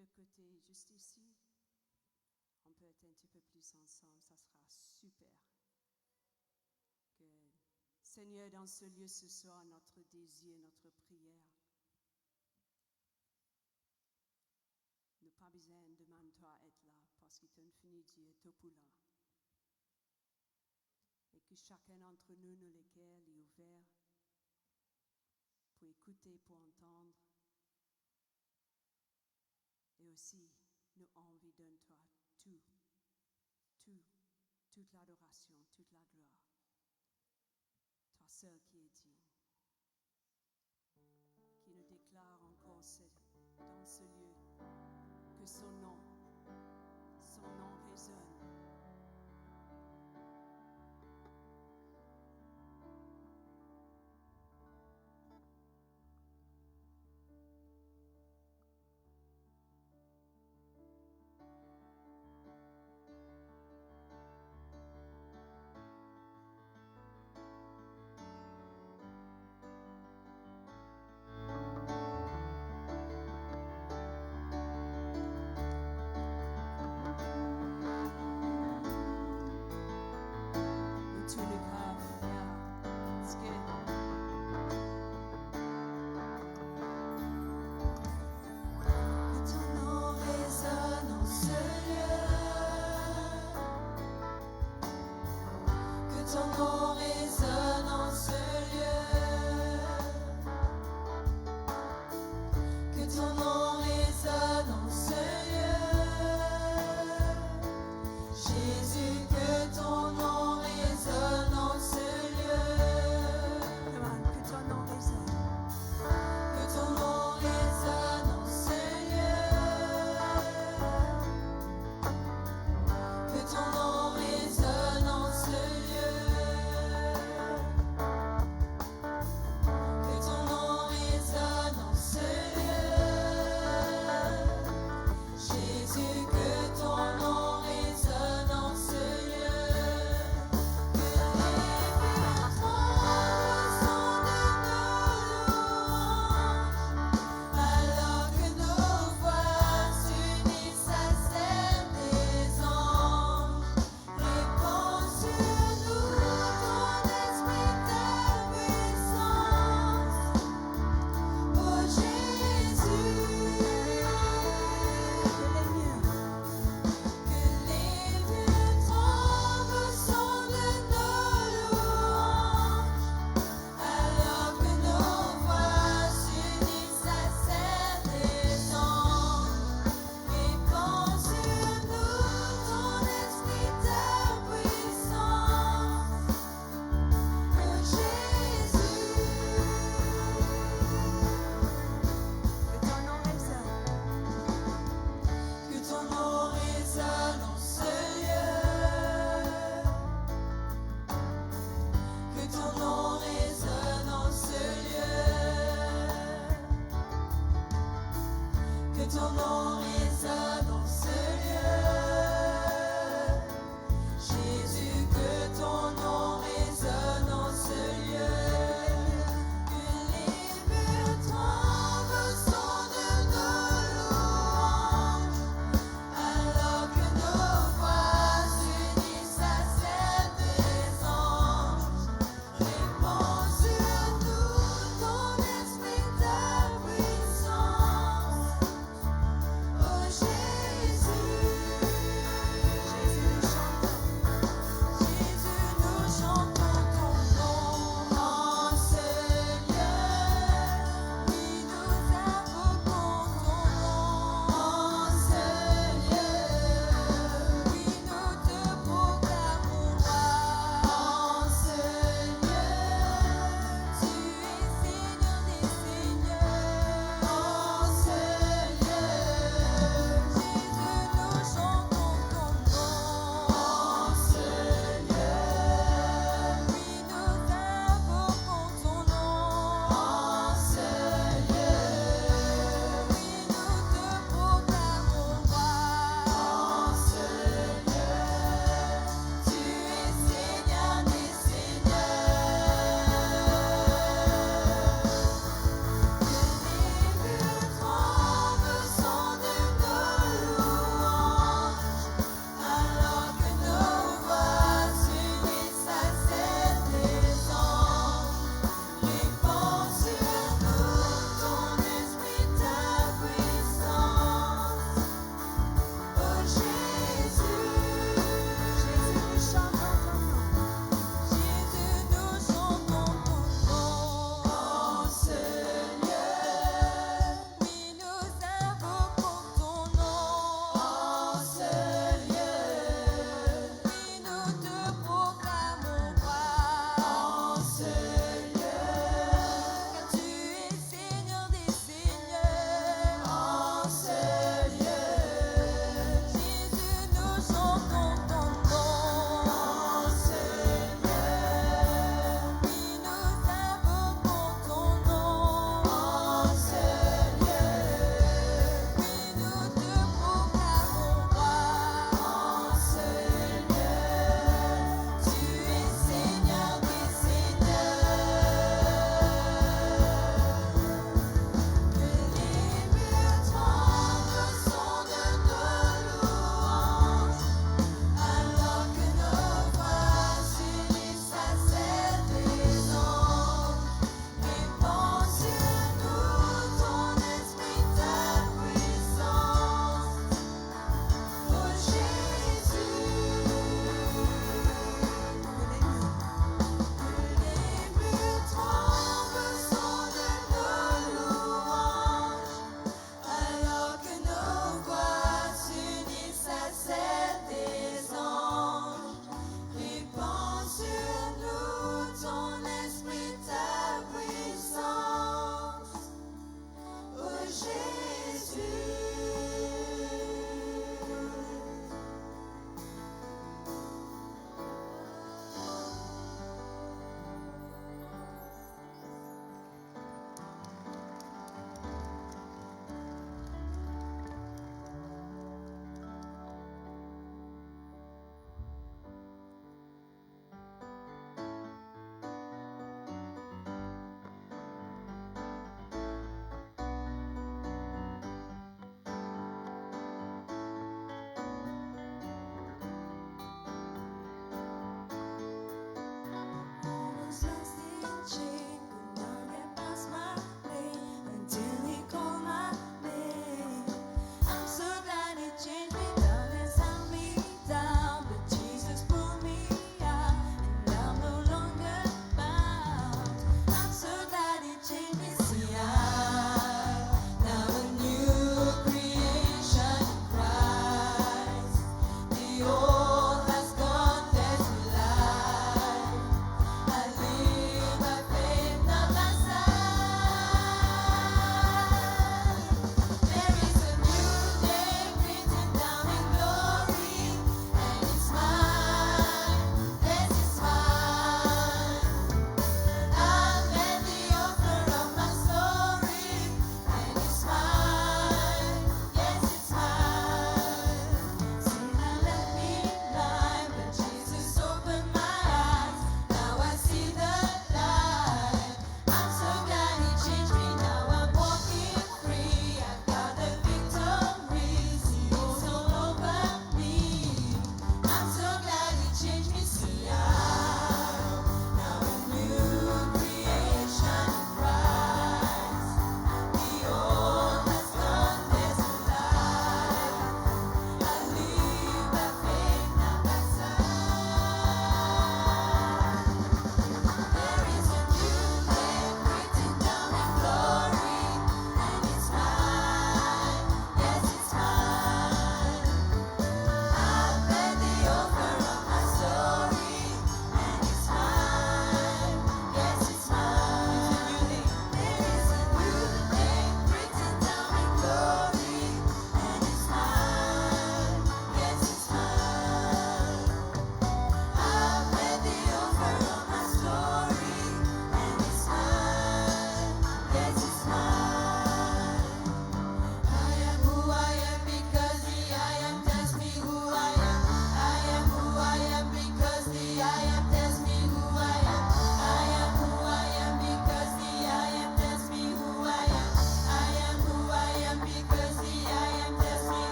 deux côtés, juste ici. On peut être un petit peu plus ensemble, ça sera super. Que Seigneur, dans ce lieu, ce soit notre désir, notre prière. Nous pas besoin de demander-toi être là, parce qu'il t'a fini Dieu est tout pour là. Et que chacun d'entre nous, les cœurs, est ouvert pour écouter, pour entendre. Et aussi, nous envie de toi toute l'adoration, toute la gloire. Toi seul qui es digne. Qui nous déclare encore dans ce lieu que son nom résonne.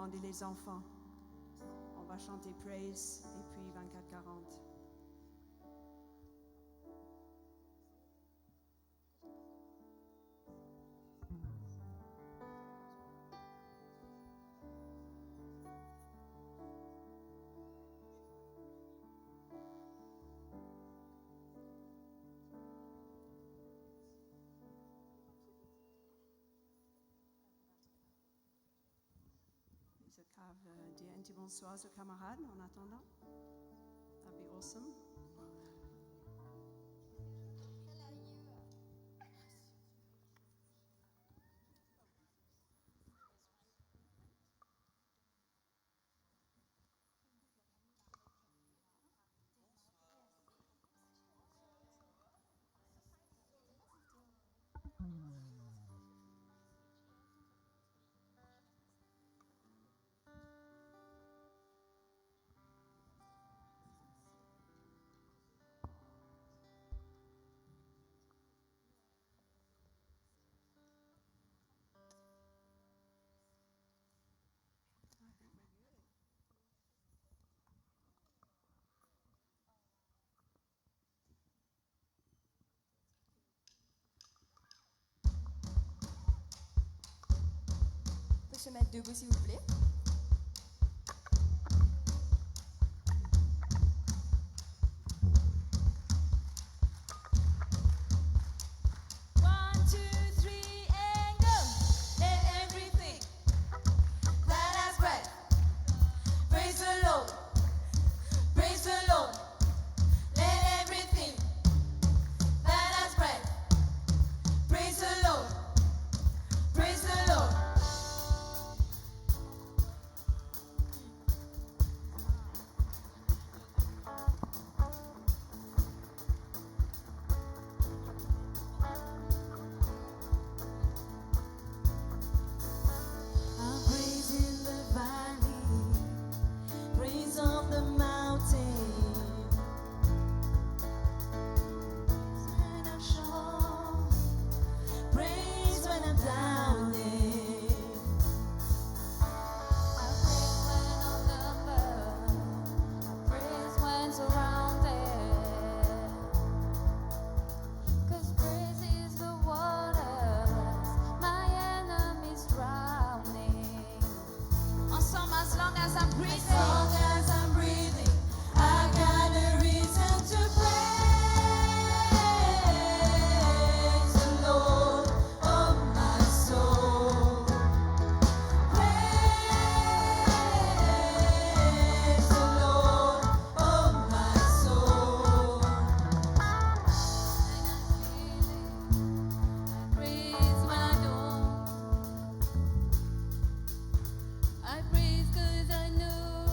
demander les enfants. On va chanter Praise et puis 24-40. Dis un petit bonsoir aux camarades en attendant. That'd be awesome. se mettre debout, s'il vous plaît. One, two, three, and go. Let everything that has breath praise the Lord. Praise the Lord. Let everything that has breath praise the Lord. Praise the Lord. I'll praise in the valley, praise on the mountain. When I'm sure, praise when I'm doubting. I praise when outnumbered, I praise when surrounded. 'Cause praise is the waters my enemies drowning. Ensemble, as long as I'm breathing. As long as I'm breathing, I got a reason to praise the Lord, oh my soul. Praise the Lord, oh my soul. And I'm feeling, I praise when I don't. I praise 'cause I know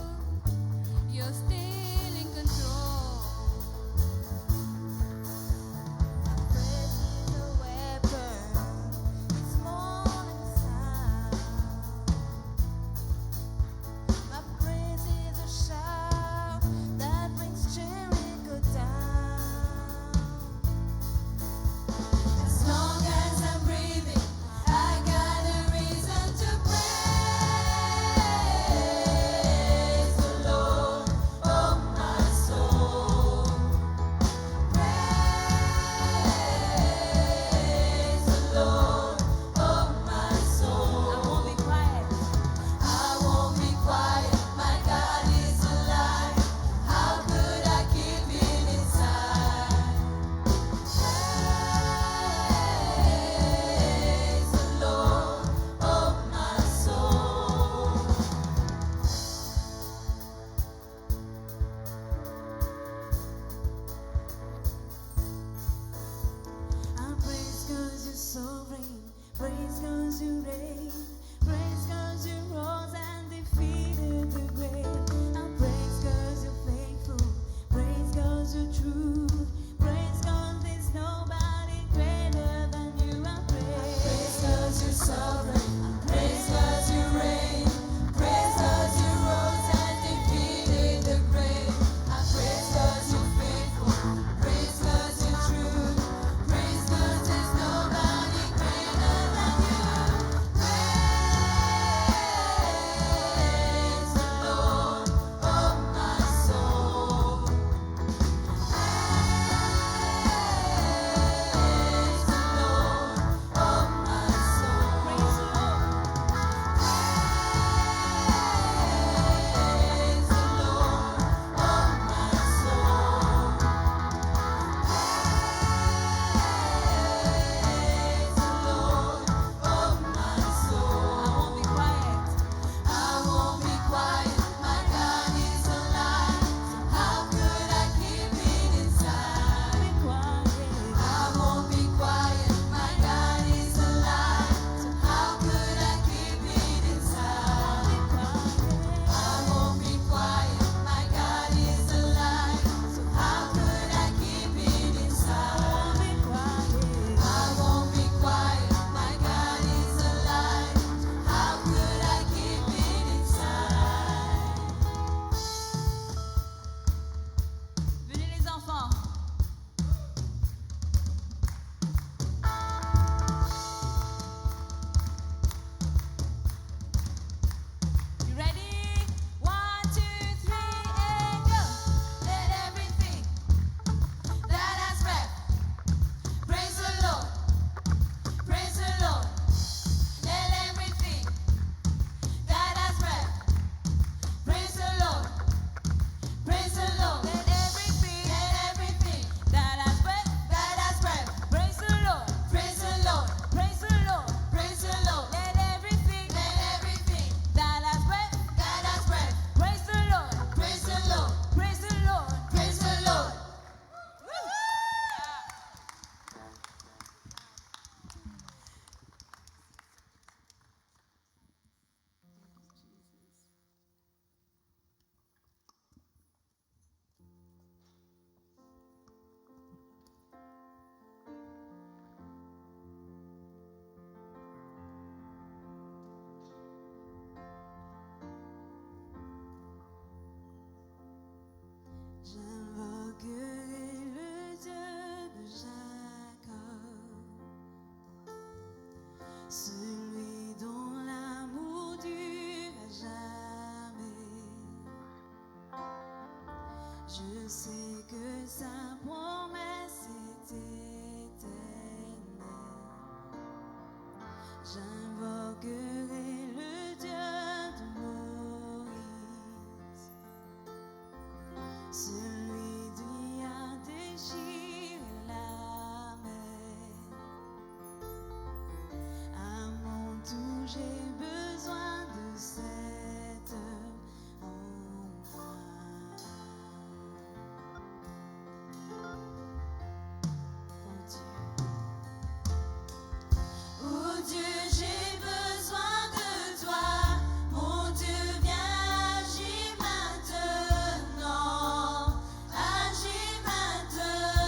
celui dont l'amour dure à jamais. Je sais que sa promesse est éternelle. J'invoquerai le Dieu de Moïse, celui qui a déchiré la mer. À mon tour, j'ai besoin de cette en moi. Oh Dieu, j'ai besoin de toi. Mon Dieu, viens, agis maintenant. Agis maintenant.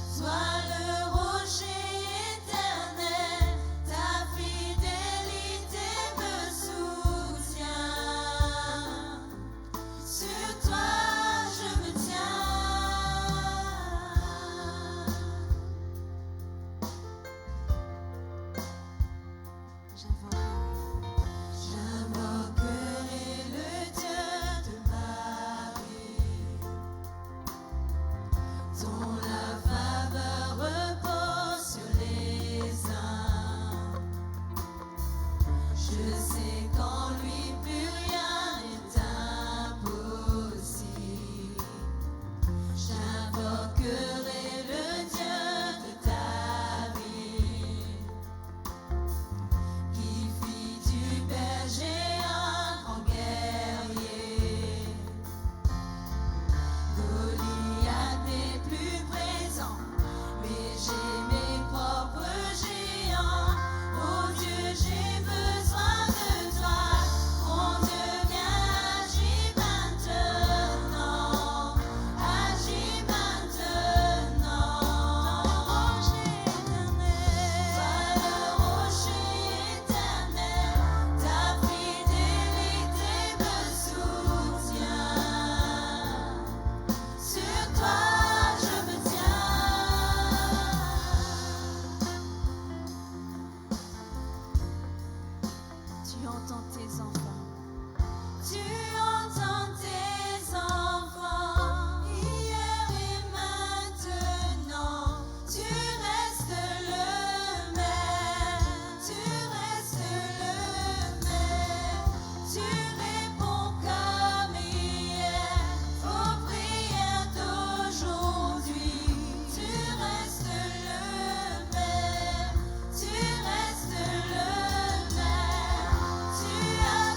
Sois le rocher éternel, ta fidélité me soutient. Sur toi je me tiens. J'invoquerai le Dieu de ma vie, dont la faveur repose sur les uns. Je sais qu'en lui plus rien n'est impossible. J'invoquerai le Dieu de David, qui fit du berger un grand guerrier. Goliath n'est plus présent, mais j'ai mes propres géants. Oh Dieu, j'ai besoin de toi. Mon Dieu, viens, agis maintenant. Agis maintenant. Sois le rocher éternel, ta fidélité me soutient. Sur toi je me tiens. Tu entends tes enfants. Tu entends tes enfants. Hier et maintenant. Tu restes le même. Tu restes le même. Tu réponds comme hier aux prières d'aujourd'hui. Tu restes le même. Tu restes le même. Tu as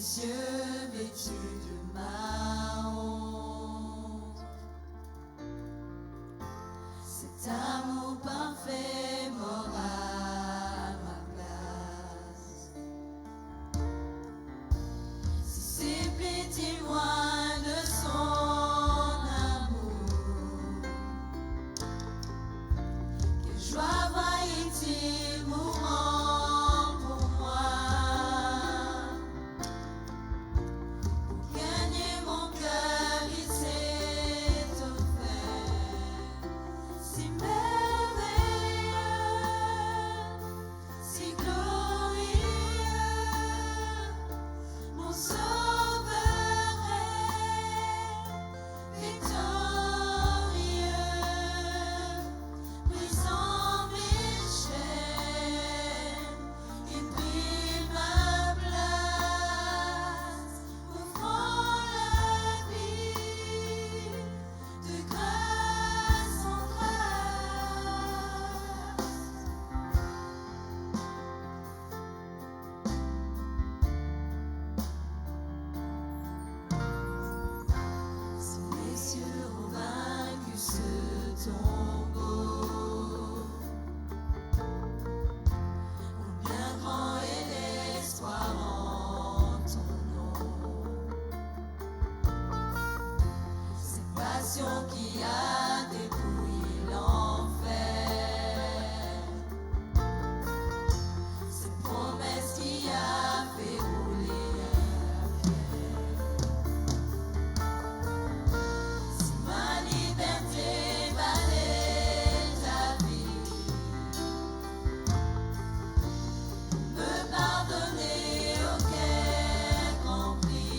cieux vêtus de ma honte. Cet amour parfait mort à ma place. Si simple est-il loin de son amour, quelle joie voyait-il mourant pour moi. Pour gagner mon cœur, il s'est offert. Si merveilleux, si glorieux, mon sauveur est victorieux. Brisant mes chaînes, il prit ma place, offrant la vie de grâce en grâce. Si les cieux ont vaincu ce tombeau, combien grand est l'espoir en ton nom. Cette passion qui a dépouillé l'enfer, cette promesse qui a fait rouler la pierre. Si ma liberté valait ta vie, me pardonner au cœur rempli.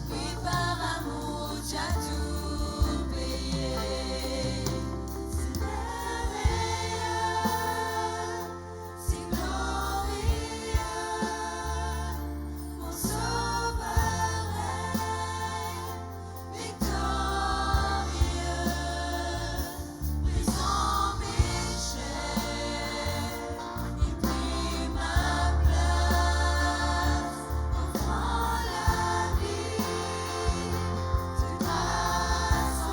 Oui, par amour, tu as tout payé. C'est merveilleux, si glorieux, mon sauveur est victorieux. Brisant mes chaînes, il prit ma place, offrant la vie de grâce en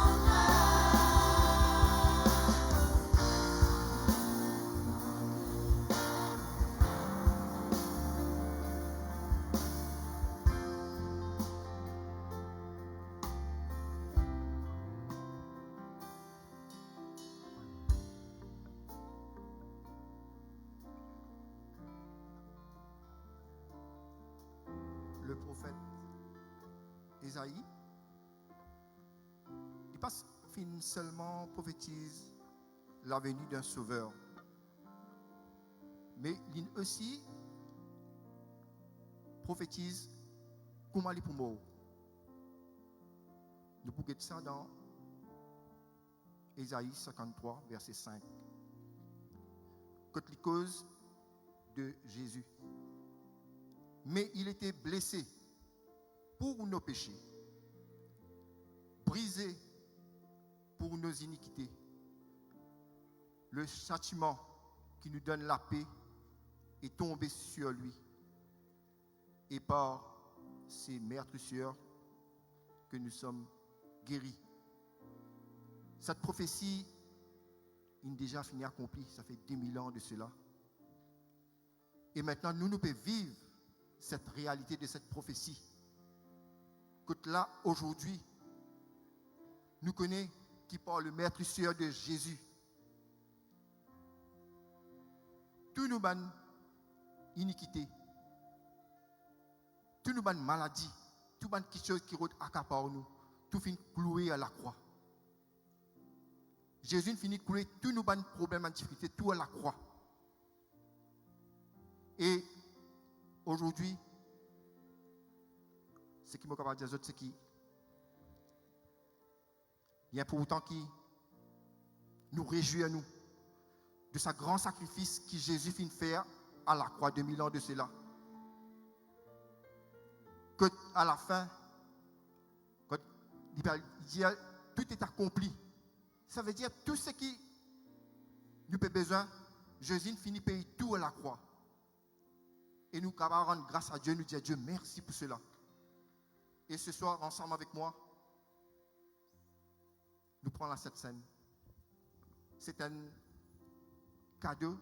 Le prophète Ésaïe, il passe fin seulement prophétise la venue d'un sauveur, mais il aussi prophétise comment il pour mort. Nous pouvons ça dans Ésaïe 53, verset 5. Côté cause de Jésus. Mais il était blessé pour nos péchés, brisé pour nos iniquités. Le châtiment qui nous donne la paix est tombé sur lui. Et par ses meurtrissures que nous sommes guéris. Cette prophétie est déjà finie accomplie, ça fait 2000 ans de cela. Et maintenant, nous pouvons vivre cette réalité de cette prophétie. Que là, aujourd'hui, nous connaissons qui par le meurtrissure de Jésus. Tout nous ban iniquité, tout nous ban maladie, tout ban quelque chose qui accapare nous, tout finit cloué à la croix. Jésus finit cloué tous nos problèmes en difficulté, tout à la croix. Et aujourd'hui, ce qui me capable de dire, c'est qu'il y a pour autant qui nous réjouit à nous de ce grand sacrifice que Jésus finit faire à la croix 2000 ans de cela. Que à la fin, quand il dit tout est accompli, ça veut dire tout ce qui nous fait besoin, Jésus finit payer tout à la croix. Et nous capables de rendre grâce à Dieu, nous dire Dieu merci pour cela. Et ce soir, ensemble avec moi, nous prenons la Sainte Seine. C'est un cadeau.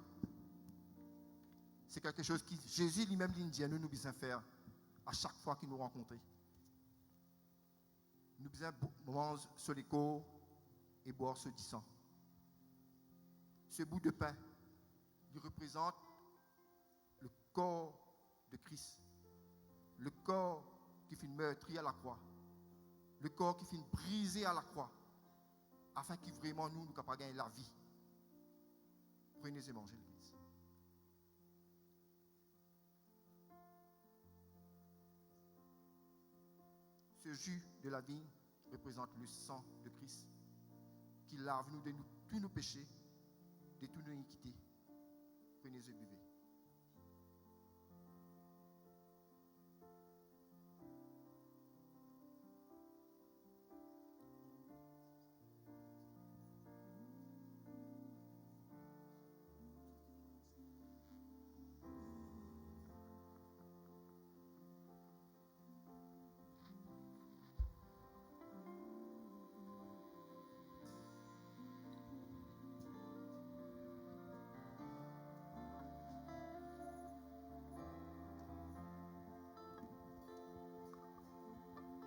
C'est quelque chose que Jésus lui-même dit à nous besoin faire à chaque fois qu'il nous rencontre. Nous besoin manger sur les corps et boire ce du sang. Ce bout de pain, il représente le corps de Christ. Le corps qui finit meurtri à la croix. Le corps qui finit brisé à la croix. Afin que vraiment nous capables de gagner la vie. Prenez et mangez l'église. Ce jus de la vigne représente le sang de Christ qui lave nous de tous nos péchés, de toutes nos iniquités. Prenez et buvez.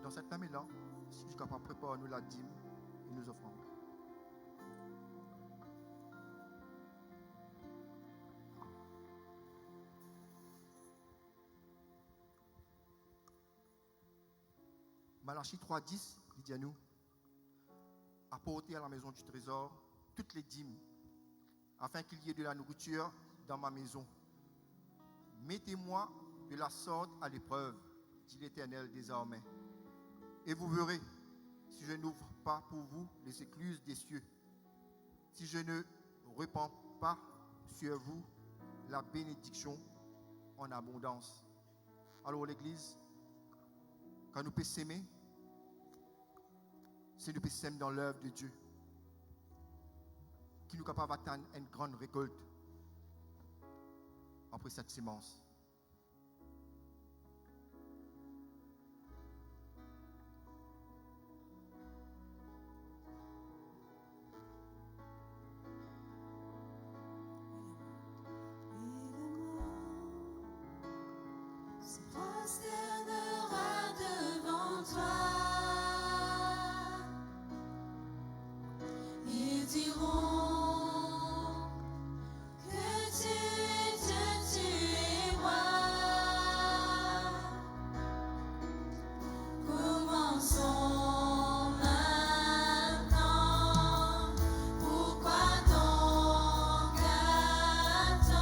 Dans cette même élan, si tu es capable de préparer nous la dîme et nous offrons. Malachie 3,10 dit à nous, apportez à la maison du trésor toutes les dîmes, afin qu'il y ait de la nourriture dans ma maison. Mettez-moi de la sorte à l'épreuve, dit l'Éternel désormais. Et vous verrez, si je n'ouvre pas pour vous les écluses des cieux, si je ne répands pas sur vous la bénédiction en abondance. Alors l'Église, quand nous pouvons s'aimer, c'est nous pouvons s'aimer dans l'œuvre de Dieu, qui nous capable d'atteindre une grande récolte après cette semence. Prosternera devant toi. Ils diront que tu es Dieu, tu es roi. Commençons maintenant. Pourquoi donc attendre?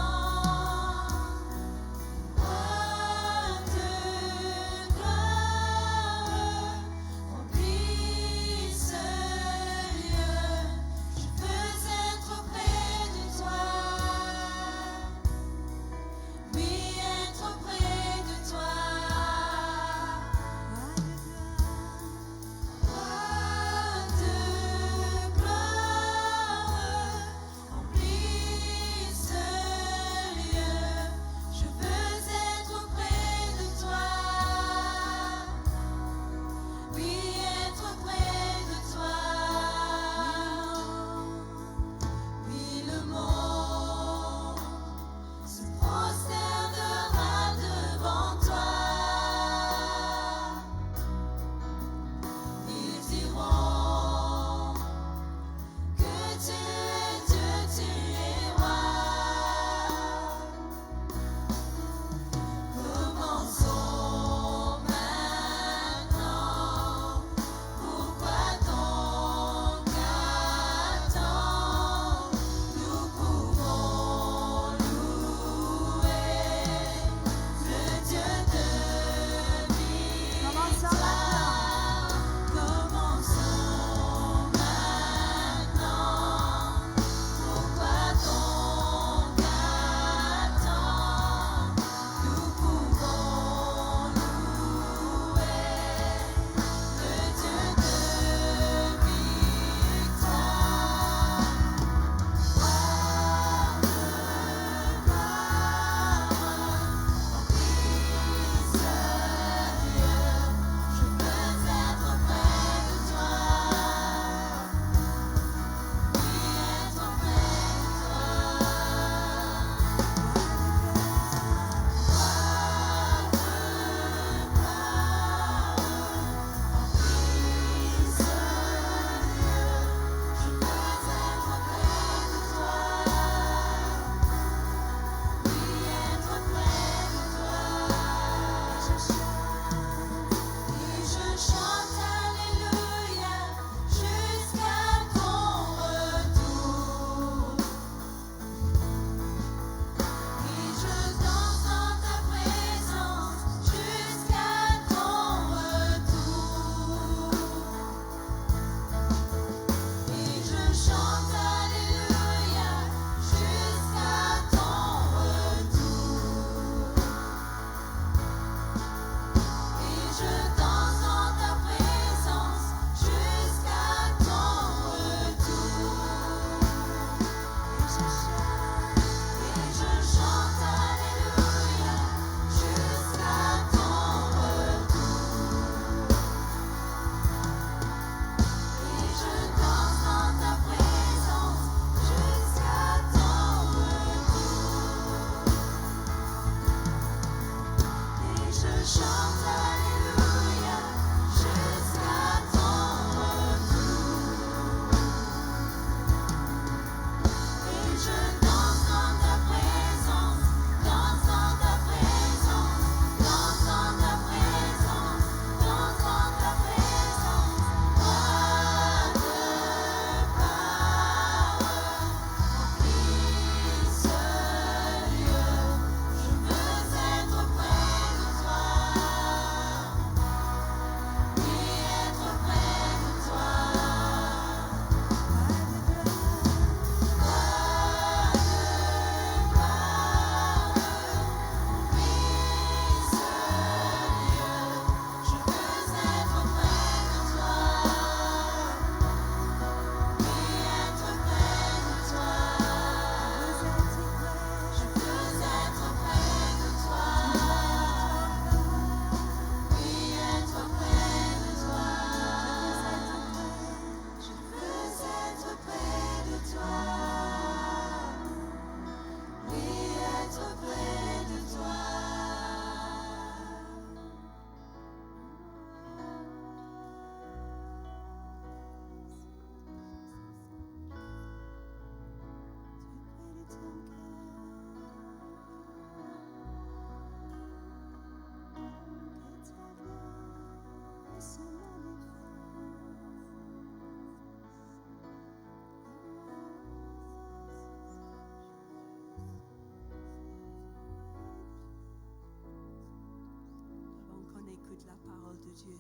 de Dieu.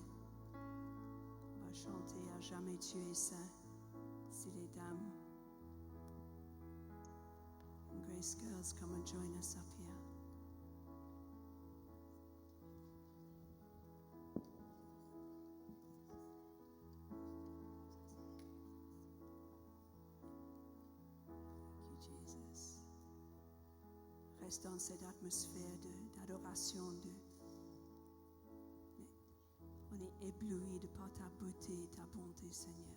On va chanter à jamais tu es saint. Si les dames and Grace Girls come and join us up here. Thank you, Jesus. Reste dans cette atmosphère d'adoration. On est ébloui de par ta beauté et ta bonté, Seigneur.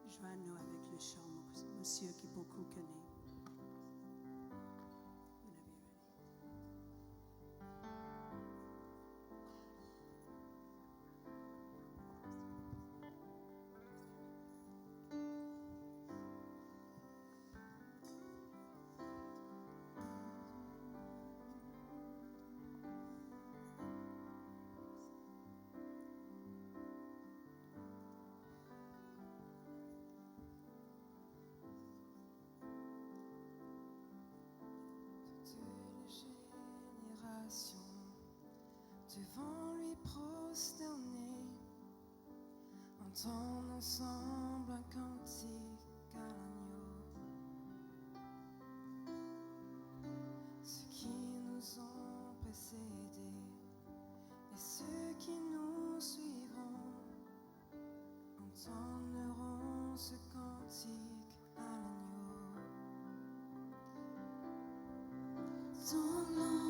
Joins-nous avec le chant, monsieur qui beaucoup connaît. Devant lui prosterné, entendons ensemble un cantique à l'agneau. Ceux qui nous ont précédés et ceux qui nous suivront entendront ce cantique à l'agneau. Ton nom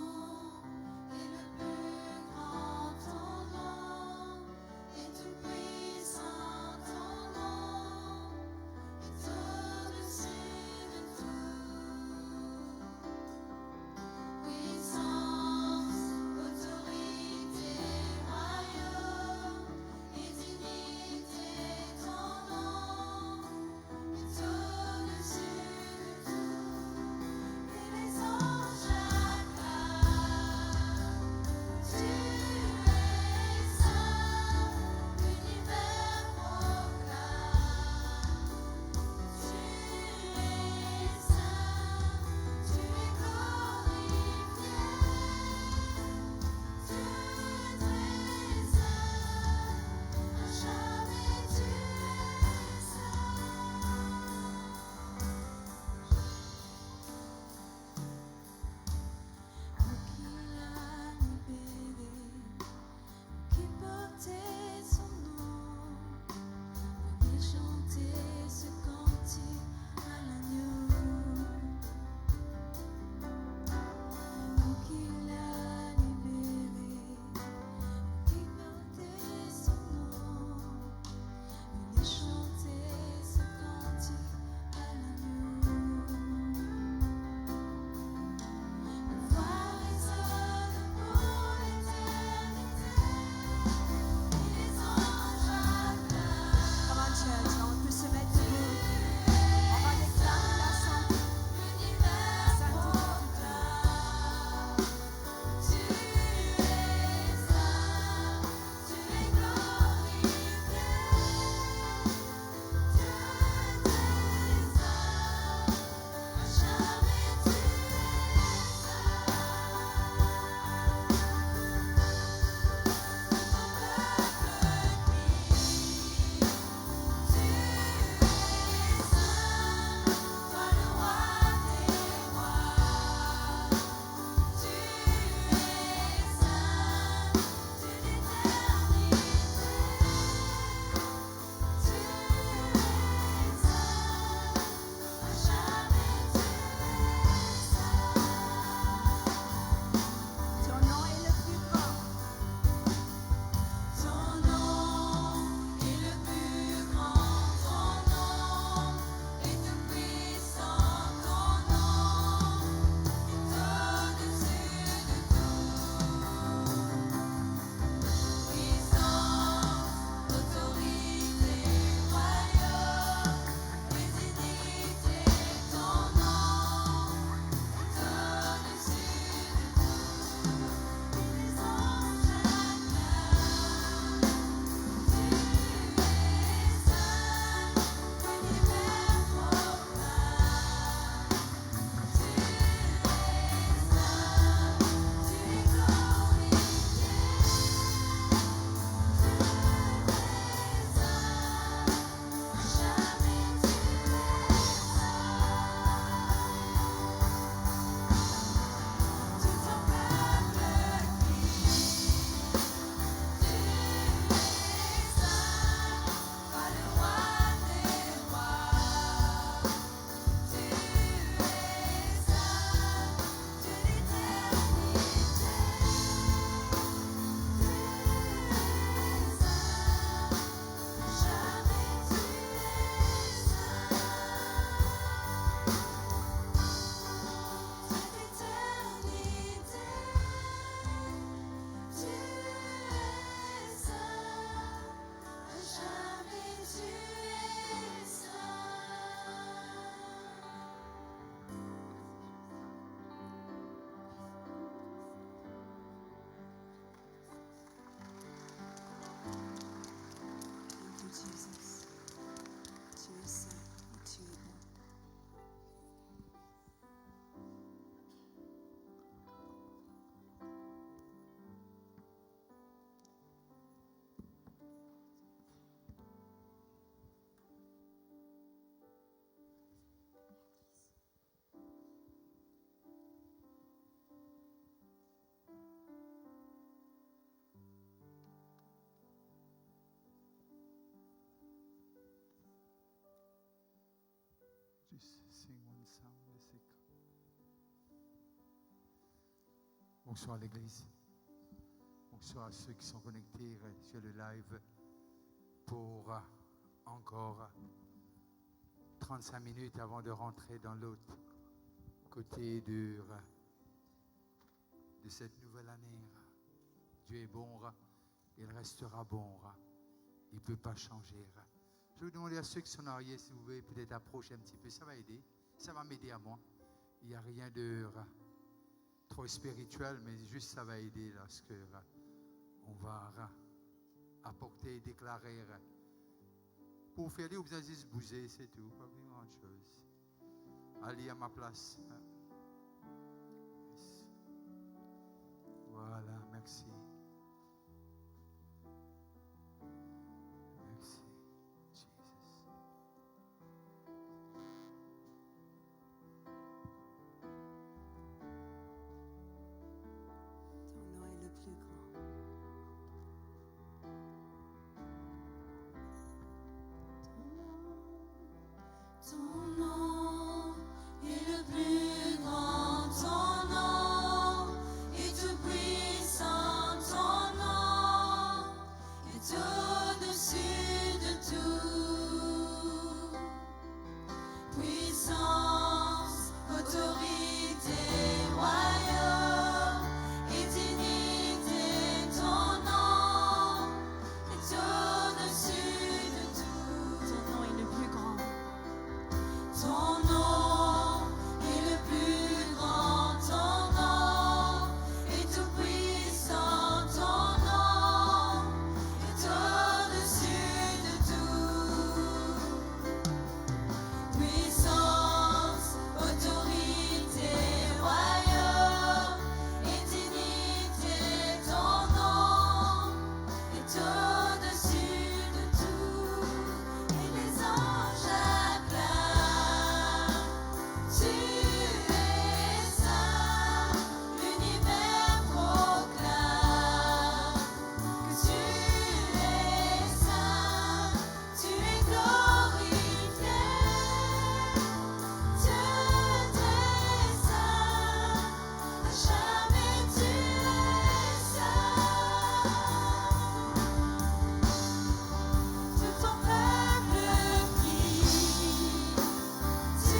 Just sing one song. Bonsoir l'Église. Bonsoir à ceux qui sont connectés sur le live pour encore 35 minutes avant de rentrer dans l'autre côté de cette nouvelle année. Dieu est bon, il restera bon, il ne peut pas changer. Je vais vous demander à ceux qui sont en arrière, si vous pouvez peut-être approcher un petit peu, ça va aider, ça va m'aider à moi. Il n'y a rien de trop spirituel, mais juste ça va aider lorsque on va apporter et déclarer. Pour faire des, vous avez juste bouger, c'est tout, pas grand chose. Allez à ma place. Yes. Voilà, merci. Merci, Jesus. Ton nom est le plus grand. Ton nom est le plus grand, ton nom est tout puissant, ton nom est au-dessus de tout. Puissance, autorité, royaume et dignité, ton nom est au-dessus de tout. Ton nom est le plus grand. Ton nom est le plus grand, ton nom est tout puissant, ton nom est au-dessus de tout. Puissance, autorité, royaume et dignité, ton nom est au-dessus de tout. Et les anges acclament. Tu es saint, l'univers proclame que tu es saint, tu es glorifié. Dieu est saint, à jamais tu es saint. Tout ton peuple crie. Tu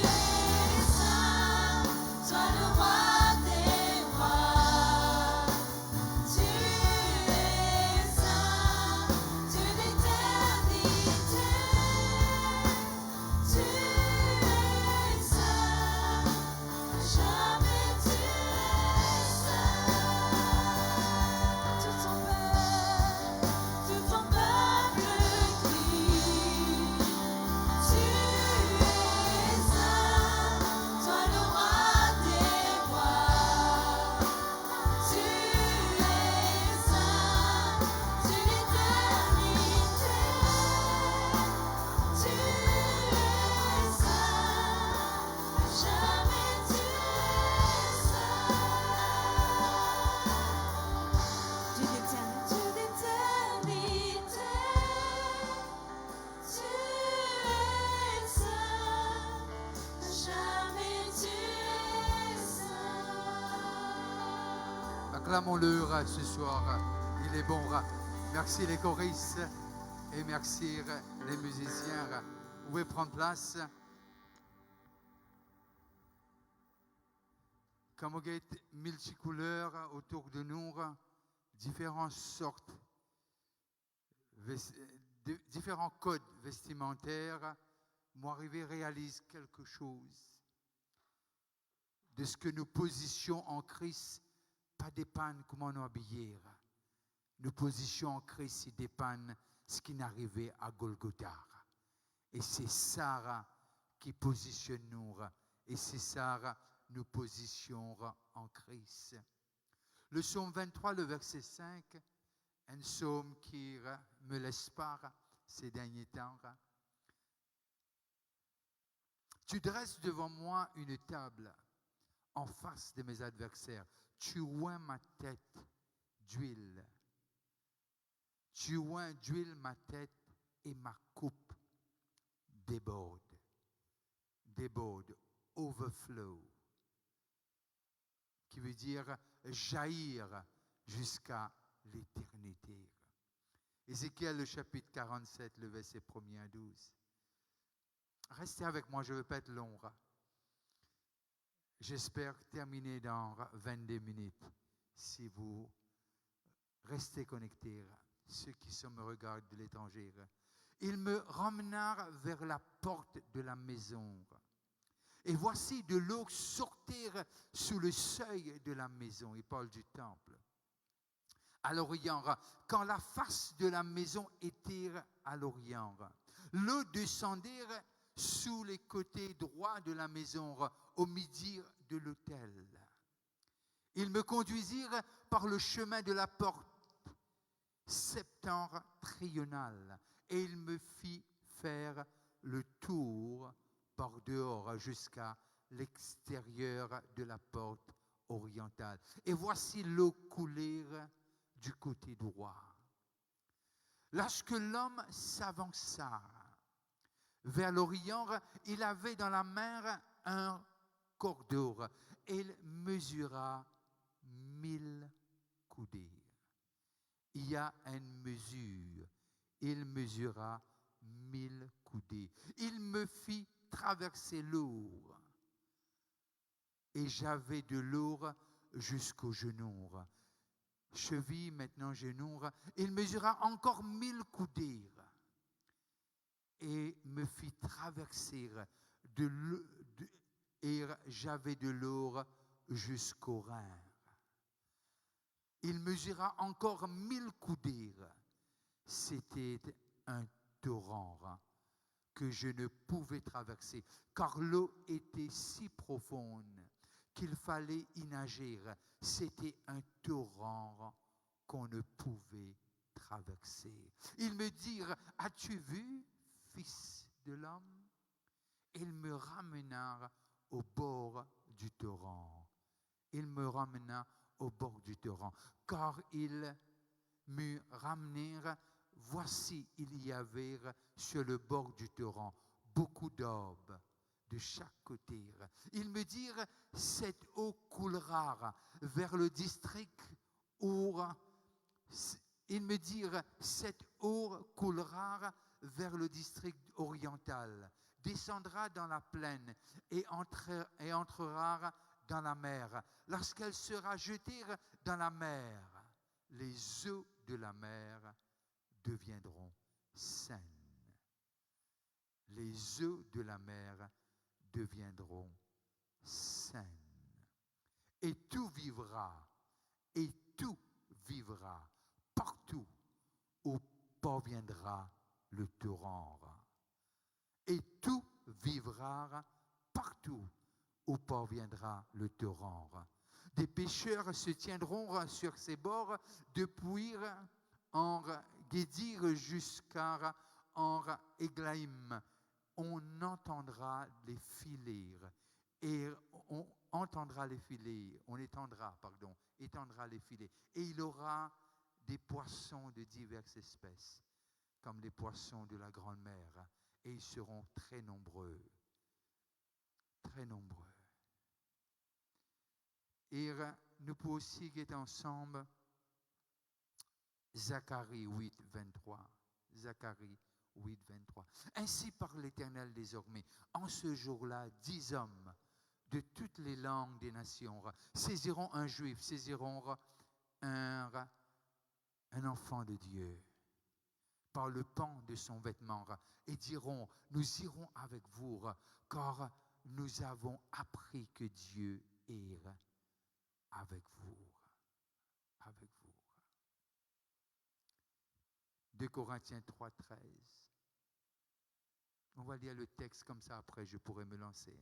es saint, toi le roi des rois. Tu es saint, Dieu d'éternité. Tu es saint, à jamais tu es saint. Tout ton peuple crie. Tu es saint, toi le roi des rois. Tu es saint, Dieu d'éternité. Tu es saint, à jamais tu es saint. Dieu d'éternité. Dieu d'éternité. Tu es saint, à jamais tu es saint. Acclamons-le ce soir. Il est bon. Merci les choristes et merci les musiciens. Vous pouvez prendre place. Comme vous êtes multicouleurs autour de nous, différentes sortes, différents codes vestimentaires, moi arrivé réalise quelque chose de ce que nous positions en Christ, pas dépendre comment nous habiller. Nous positions en Christ, il dépend ce qui n'arrivait à Golgotha. Et c'est ça qui positionne nous. Et c'est ça nous position en Christ. Le psaume 23, le verset 5, un psaume qui me laisse pas ces derniers temps. Tu dresses devant moi une table en face de mes adversaires. Tu oins ma tête d'huile. Tu oins d'huile ma tête et ma coupe déborde. déborde, overflow, qui veut dire jaillir jusqu'à l'éternité. Ézéchiel, le chapitre 47, le verset 1er à 12. Restez avec moi, je ne vais pas être long. J'espère terminer dans 22 minutes. Si vous restez connectés, ceux qui sont me regardent de l'étranger. Il me ramena vers la porte de la maison. Et voici de l'eau sortir sous le seuil de la maison. Il parle du temple. À l'Orient, quand la face de la maison était à l'Orient, l'eau descendait sous les côtés droits de la maison, au midi de l'autel. Ils me conduisirent par le chemin de la porte septentrionale et il me fit faire le tour par dehors jusqu'à l'extérieur de la porte orientale. Et voici l'eau couler du côté droit. Lorsque l'homme s'avança vers l'Orient, il avait dans la main un cordeau et il mesura 1000 coudées. Il y a une mesure. Il mesura 1000 coudées. Il me fit traverser l'eau et j'avais de l'eau jusqu'au genou. Cheville, maintenant genou. Il mesura encore 1000 coudées et me fit traverser et j'avais de l'eau jusqu'au rein. Il mesura encore 1000 coudées. C'était un torrent que je ne pouvais traverser, car l'eau était si profonde qu'il fallait y nager. C'était un torrent qu'on ne pouvait traverser. Ils me dirent, as-tu vu, fils de l'homme? Ils me ramenèrent au bord du torrent. Il me ramena au bord du torrent, car ils me ramenèrent. Voici, il y avait sur le bord du torrent beaucoup d'aubes de chaque côté. Ils me dirent, cette eau coulera vers le district ils me dirent, cette eau coulera vers le district oriental, descendra dans la plaine et entrera dans la mer. Lorsqu'elle sera jetée dans la mer, les eaux de la mer deviendront saines. Les eaux de la mer deviendront saines. Et tout vivra partout où parviendra le torrent. Et tout vivra partout où parviendra le torrent. Des pêcheurs se tiendront sur ses bords depuis en Guédir jusqu'à en Eglaïm. On entendra les filets et on étendra les filets. Et il aura des poissons de diverses espèces, comme les poissons de la grande mer. Et ils seront très nombreux. Très nombreux. Et nous pouvons aussi être ensemble Zacharie 8, 23. Zacharie 8, 23. Ainsi parle l'Éternel désormais. En ce jour-là, 10 hommes de toutes les langues des nations saisiront un juif, saisiront un enfant de Dieu par le pan de son vêtement et diront, nous irons avec vous, car nous avons appris que Dieu est avec vous. Avec vous. 2 Corinthiens 3, 13. On va lire le texte comme ça, après je pourrai me lancer.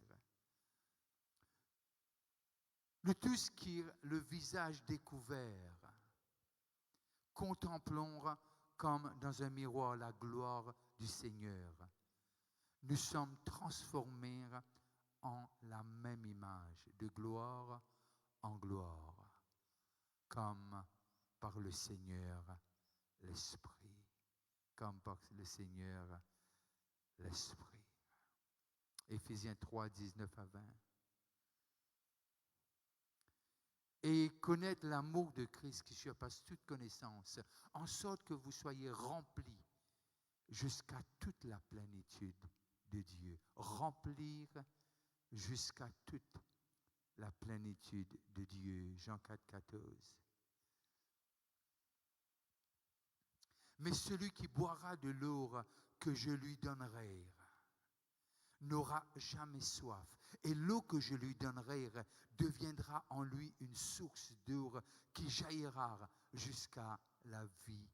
Nous tous qui, le visage découvert, contemplons comme dans un miroir la gloire du Seigneur. Nous sommes transformés en la même image, de gloire en gloire, comme par le Seigneur l'Esprit. Comme par le Seigneur l'Esprit. Et Éphésiens 3, 19 à 20. Et connaître l'amour de Christ qui surpasse toute connaissance, en sorte que vous soyez remplis jusqu'à toute la plénitude de Dieu. Remplir jusqu'à toute la plénitude de Dieu. Jean 4, 14. Mais celui qui boira de l'eau que je lui donnerai n'aura jamais soif. Et l'eau que je lui donnerai deviendra en lui une source d'eau qui jaillira jusqu'à la vie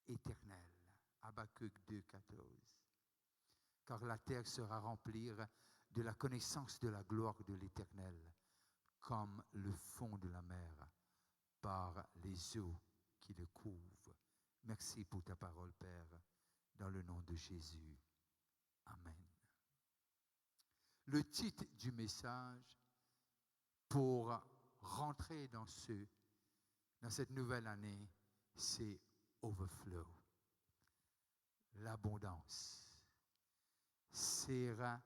éternelle. Habakkuk 2, 14. Car la terre sera remplie de la connaissance de la gloire de l'Éternel, comme le fond de la mer par les eaux qui le couvrent. Merci pour ta parole, Père, dans le nom de Jésus. Amen. Le titre du message pour rentrer dans cette nouvelle année, c'est Overflow. L'abondance. Sera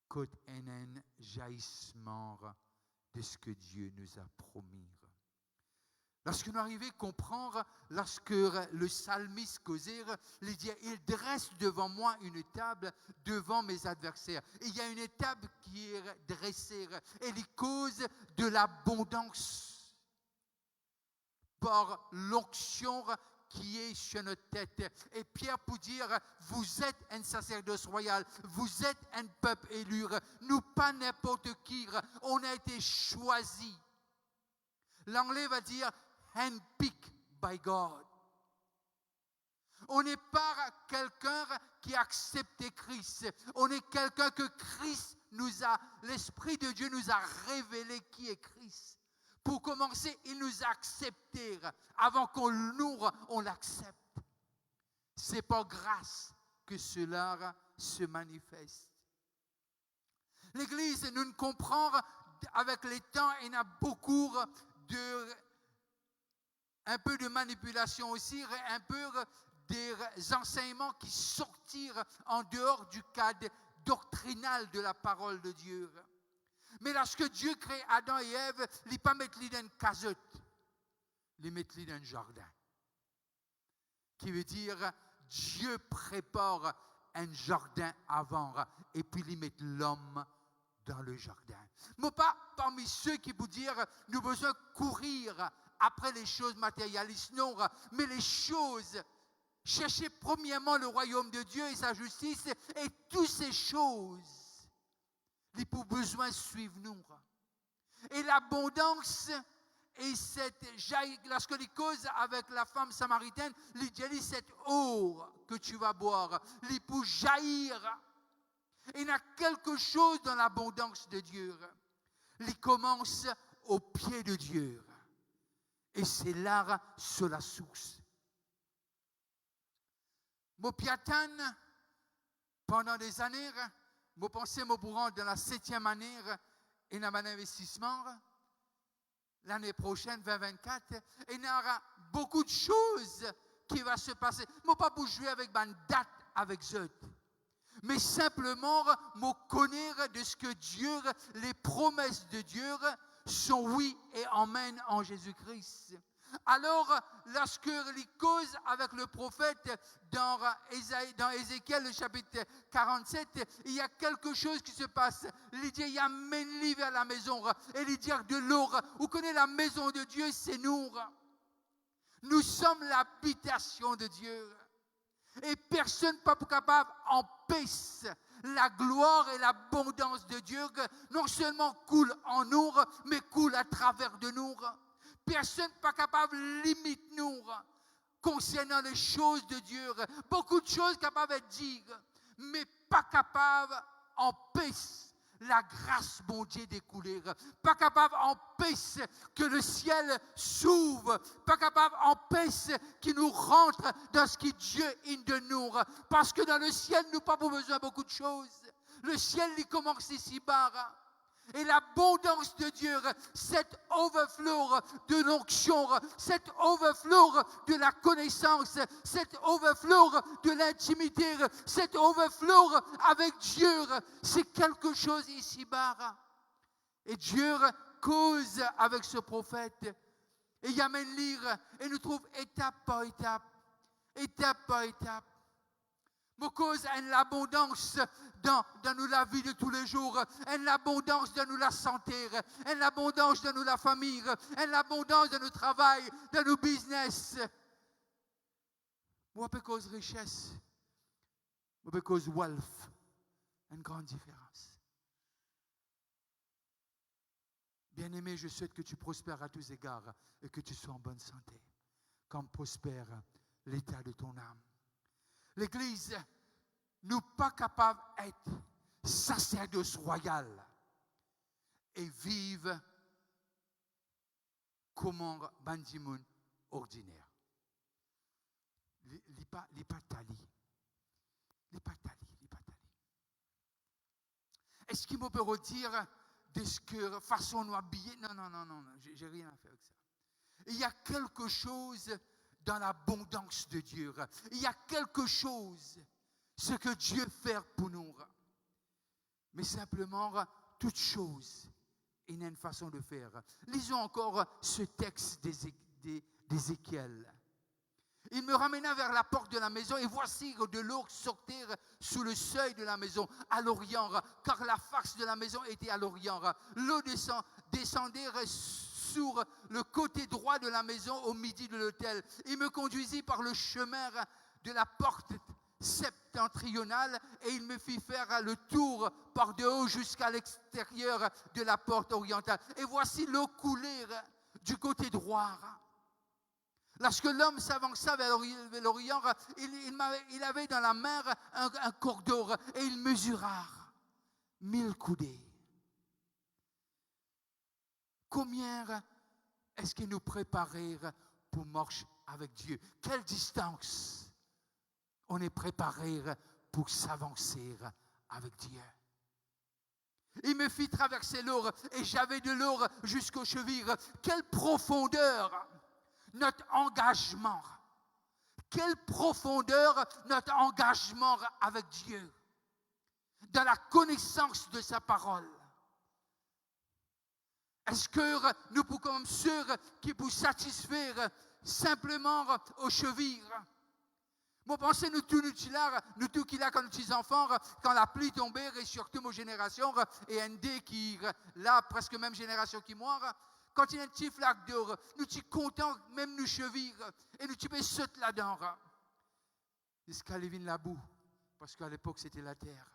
côte enen jaillissement de ce que Dieu nous a promis. Lorsque nous arrivons à comprendre, lorsque le psalmiste causait, il dit, il dresse devant moi une table devant mes adversaires. Et il y a une table qui est dressée. Et il cause de l'abondance par l'onction qui est sur notre tête. Et Pierre pour dire, vous êtes un sacerdoce royal, vous êtes un peuple élu, nous pas n'importe qui, on a été choisis. L'anglais va dire, handpicked by God. On n'est pas quelqu'un qui a accepté Christ, on est quelqu'un que Christ l'Esprit de Dieu nous a révélé qui est Christ. Pour commencer, il nous a acceptés. Avant qu'on l'ouvre, on l'accepte. C'est par grâce que cela se manifeste. L'Église, nous ne comprenons avec les temps, il y a beaucoup un peu de manipulation aussi, un peu des enseignements qui sortirent en dehors du cadre doctrinal de la parole de Dieu. Mais lorsque Dieu crée Adam et Ève, il ne pas mettre dans une casotte, il met dans un jardin. Qui veut dire, Dieu prépare un jardin avant, et puis il met l'homme dans le jardin. Mais pas parmi ceux qui vous dire, nous avons besoin de courir après les choses matérialistes, non, mais les choses. Cherchez premièrement le royaume de Dieu et sa justice, et toutes ces choses. Il pour besoin suivre nous. Et l'abondance et lorsque il cause avec la femme samaritaine, il dit cette eau que tu vas boire, il pour jaillir. Il y a quelque chose dans l'abondance de Dieu. Il commence au pied de Dieu. Et c'est là sur la source. Mon piatane, pendant des années, je pensais me rendre dans la 7e année et dans mon investissement. L'année prochaine, 2024, et il y aura beaucoup de choses qui vont se passer. Je ne pas pour jouer avec une date avec eux, mais simplement me connaître de ce que Dieu, les promesses de Dieu sont oui et amen en Jésus-Christ. Alors, lorsque il cause avec le prophète dans Ézéchiel, le chapitre 47, il y a quelque chose qui se passe. Il dit, il y a mène-les vers la maison. Et il dit de l'eau. Vous connaissez la maison de Dieu, c'est nous. Nous sommes l'habitation de Dieu. Et personne n'est pas capable d'empêcher la gloire et l'abondance de Dieu, non seulement coule en nous, mais coule à travers de nous. Personne n'est pas capable de limiter nous concernant les choses de Dieu. Beaucoup de choses capables de dire, mais pas capable d'empêcher la grâce, bon Dieu, d'écouler. Pas capable d'empêcher que le ciel s'ouvre. Pas capable d'empêcher qu'il nous rentre dans ce qui Dieu est de nous. Parce que dans le ciel, nous n'avons pas besoin de beaucoup de choses. Le ciel, il commence ici-bas. Et l'abondance de Dieu, cet overflow de l'onction, cet overflow de la connaissance, cet overflow de l'intimité, cet overflow avec Dieu, c'est quelque chose ici-bas. Et Dieu cause avec ce prophète. Et il amène lire et nous trouve étape par étape. Étape par étape. Nous cause l'abondance dans nous la vie de tous les jours, l'abondance de nous la santé, l'abondance de nous la famille, l'abondance de nos travail, de nos business. Moi, pas cause richesse, moi, pas cause wealth, une grande différence. Bien-aimé, je souhaite que tu prospères à tous égards et que tu sois en bonne santé, comme prospère l'état de ton âme. L'Église, nous pas capables d'être sacerdoce royal et vivre comme un bandimoun ordinaire. Les pas tali. Est-ce qu'il me peut redire de ce que façon nous habiller? Non, j'ai rien à faire avec ça. Il y a quelque chose dans l'abondance de Dieu. Il y a quelque chose, ce que Dieu fait pour nous. Mais simplement, toute chose, il y a une façon de faire. Lisons encore ce texte d'Ézéchiel. Il me ramena vers la porte de la maison et voici de l'eau sortir sous le seuil de la maison à l'orient, car la face de la maison était à l'orient. L'eau descendait sur le côté droit de la maison au midi de l'autel. Il me conduisit par le chemin de la porte septentrionale et il me fit faire le tour par de haut jusqu'à l'extérieur de la porte orientale. Et voici l'eau couler du côté droit. Lorsque l'homme s'avança vers l'Orient, il avait dans la main un cordeau et il mesura 1000 coudées. Combien est-ce qu'il nous préparait pour marcher avec Dieu? Quelle distance on est préparé pour s'avancer avec Dieu? Il me fit traverser l'eau et j'avais de l'eau jusqu'aux chevilles. Quelle profondeur! Notre engagement. Quelle profondeur notre engagement avec Dieu. Dans la connaissance de sa parole. Est-ce que nous pouvons comme ceux qui vous satisfaire simplement aux chevilles? Moi, pensez nous tous qui là quand nous sommes enfants, quand la pluie tombait, et surtout ma génération, et un dé qui, là, presque même génération qui moi, quand il y a un petit flaque d'or, nous sommes contents, même nous chevilles, et nous sommes sauter là-dedans. Jusqu'à lever la boue, parce qu'à l'époque c'était la terre.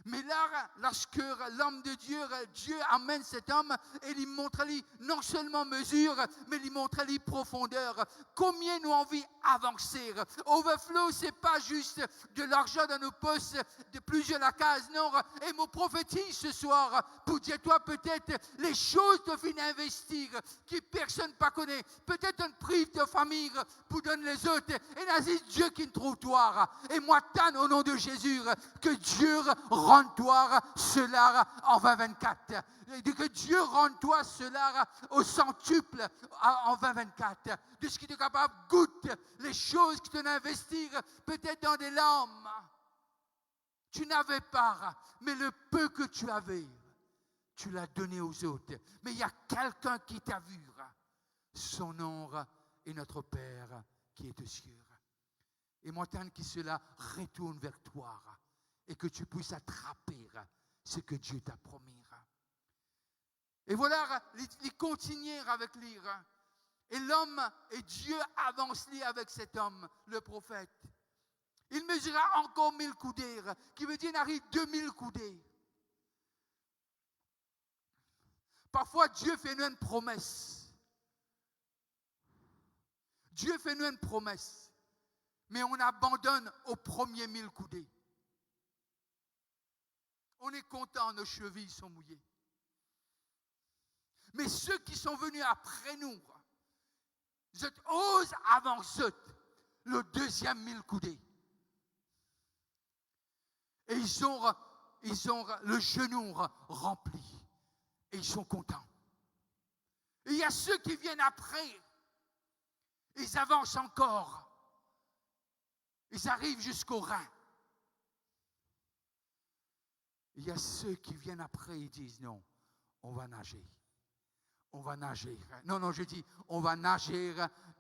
Mais là, lorsque l'homme de Dieu, Dieu amène cet homme et il montre lui non seulement mesure, mais il montre lui profondeur. Combien nous envie avancer. Overflow, c'est pas juste de l'argent dans nos poches, de plusieurs la case, non. Et mon prophétise ce soir pour dire toi peut-être les choses de fin investir qui personne pas connaît. Peut-être un prive de famille pour donner les autres. Et là, c'est Dieu qui ne trouve toi. Et moi, tanne au nom de Jésus que Dieu rende-toi cela en 2024. Que Dieu rende-toi cela au centuple en 2024. De ce qui est capable, goûte les choses que tu as investir peut-être dans des larmes. Tu n'avais pas, mais le peu que tu avais, tu l'as donné aux autres. Mais il y a quelqu'un qui t'a vu. Son nom est notre Père qui est aux cieux. Et moi, tant que cela retourne vers toi. Et que tu puisses attraper ce que Dieu t'a promis. Et voilà, il continue avec lui. Et l'homme et Dieu avancent avec cet homme, le prophète. Il mesura encore 1000 coudées, qui veut dire qu'il arrive 2000 coudées. Parfois, Dieu fait nous une promesse. Dieu fait nous une promesse. Mais on abandonne aux premiers 1000 coudées. On est content, nos chevilles sont mouillées. Mais ceux qui sont venus après nous, ils osent avancer le deuxième 1000 coudées. Et ils ont ils ont le genou rempli et ils sont contents. Et il y a ceux qui viennent après, ils avancent encore, ils arrivent jusqu'au Rhin. Il y a ceux qui viennent après et disent non, on va nager. On va nager. Non, je dis, on va nager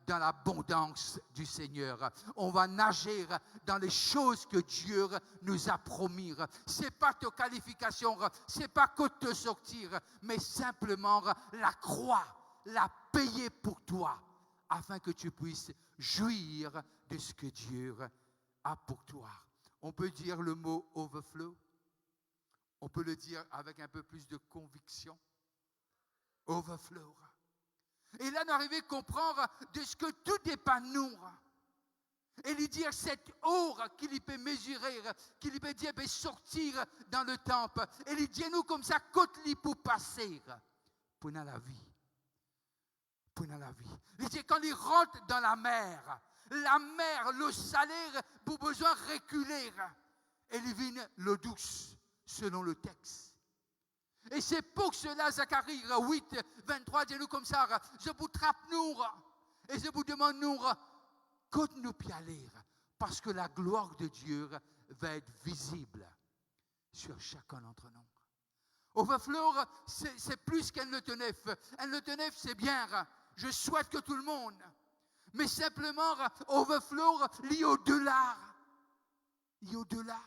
dans l'abondance du Seigneur. On va nager dans les choses que Dieu nous a promis. Ce n'est pas ta qualification, ce n'est pas que te sortir, mais simplement la croix, la payer pour toi, afin que tu puisses jouir de ce que Dieu a pour toi. On peut dire le mot overflow. On peut le dire avec un peu plus de conviction. Overflow. Et là, nous arrivons à comprendre de ce que tout dépend de nous. Et lui dire cette eau qu'il peut mesurer, qu'il peut dire, peut sortir dans le temple. Et lui dire nous comme ça, côte pour passer. Pour la vie. Pour la vie. Il dit quand il rentre dans la mer, le salaire, pour besoin de reculer. Et il vient l'eau douce, selon le texte. Et c'est pour cela, Zacharie 8, 23, dit-nous comme ça, je vous trappe nous, et je vous demande nous, quand nous puis aller, parce que la gloire de Dieu va être visible sur chacun d'entre nous. Overflow, c'est plus qu'un nœud neuf. Un nœud neuf, c'est bien, je souhaite que tout le monde, mais simplement, overflow, lié au-delà. Lié au-delà.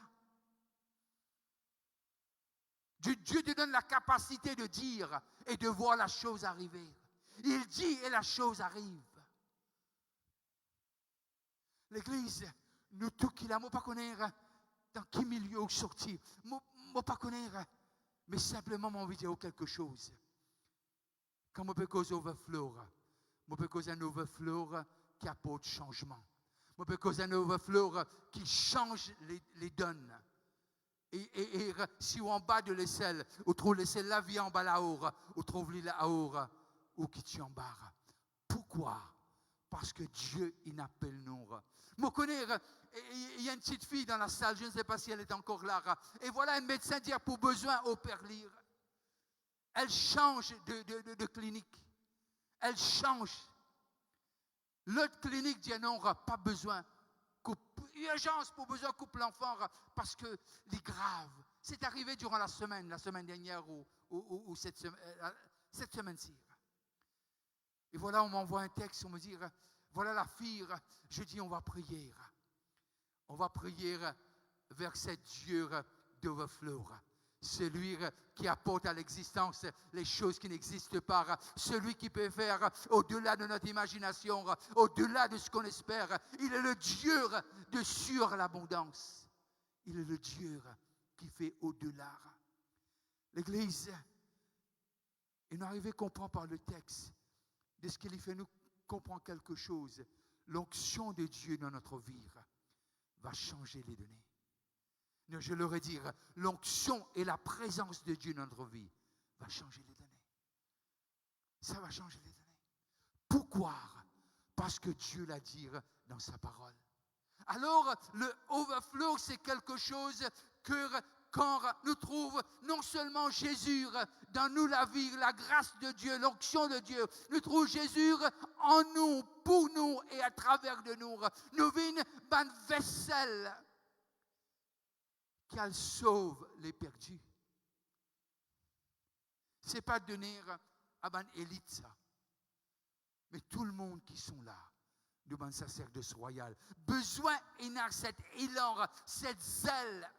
Dieu te donne la capacité de dire et de voir la chose arriver. Il dit et la chose arrive. L'Église, nous tous qui la ne pas connaître dans quel milieu sortir. Ne pas connaître, mais simplement m'envie de dire quelque chose. Quand je peux causer overflow, je peux causer un overflow qui apporte changement. Je peux causer un overflow qui change les donnes. Et si en bas de l'aisselle, on trouve l'aisselle la vie en bas là-haut, on trouve l'île là-haut, ou qui tu en bas. Pourquoi? Parce que Dieu, il appelle nous. Je connais, il y a une petite fille dans la salle, je ne sais pas si elle est encore là. Et voilà un médecin dit pour besoin opérer. Elle change de clinique. Elle change. L'autre clinique dit non, pas besoin. Urgence pour besoin de couper l'enfant parce que c'est grave. C'est arrivé durant la semaine dernière ou cette semaine-ci. Et voilà, on m'envoie un texte, on me dit, voilà la fille, je dis on va prier. On va prier vers cette Dieu d'overflow. Celui qui apporte à l'existence les choses qui n'existent pas. Celui qui peut faire au-delà de notre imagination, au-delà de ce qu'on espère. Il est le Dieu de surabondance. Il est le Dieu qui fait au-delà. L'Église, et nous arrivons à comprendre par le texte de ce qu'il fait nous comprendre quelque chose. L'onction de Dieu dans notre vie va changer les données. Je leur ai dit, l'onction et la présence de Dieu dans notre vie va changer les données. Ça va changer les données. Pourquoi? Parce que Dieu l'a dit dans sa parole. Alors, le overflow, c'est quelque chose que quand nous trouvons non seulement Jésus dans nous la vie, la grâce de Dieu, l'onction de Dieu, nous trouvons Jésus en nous, pour nous et à travers de nous. Nous venons une vaisselle qu'elle sauve les perdus. Ce n'est pas donner à une élite ça. Mais tout le monde qui sont là, de un sacerdoce royal, besoin de cet élan, cette zèle,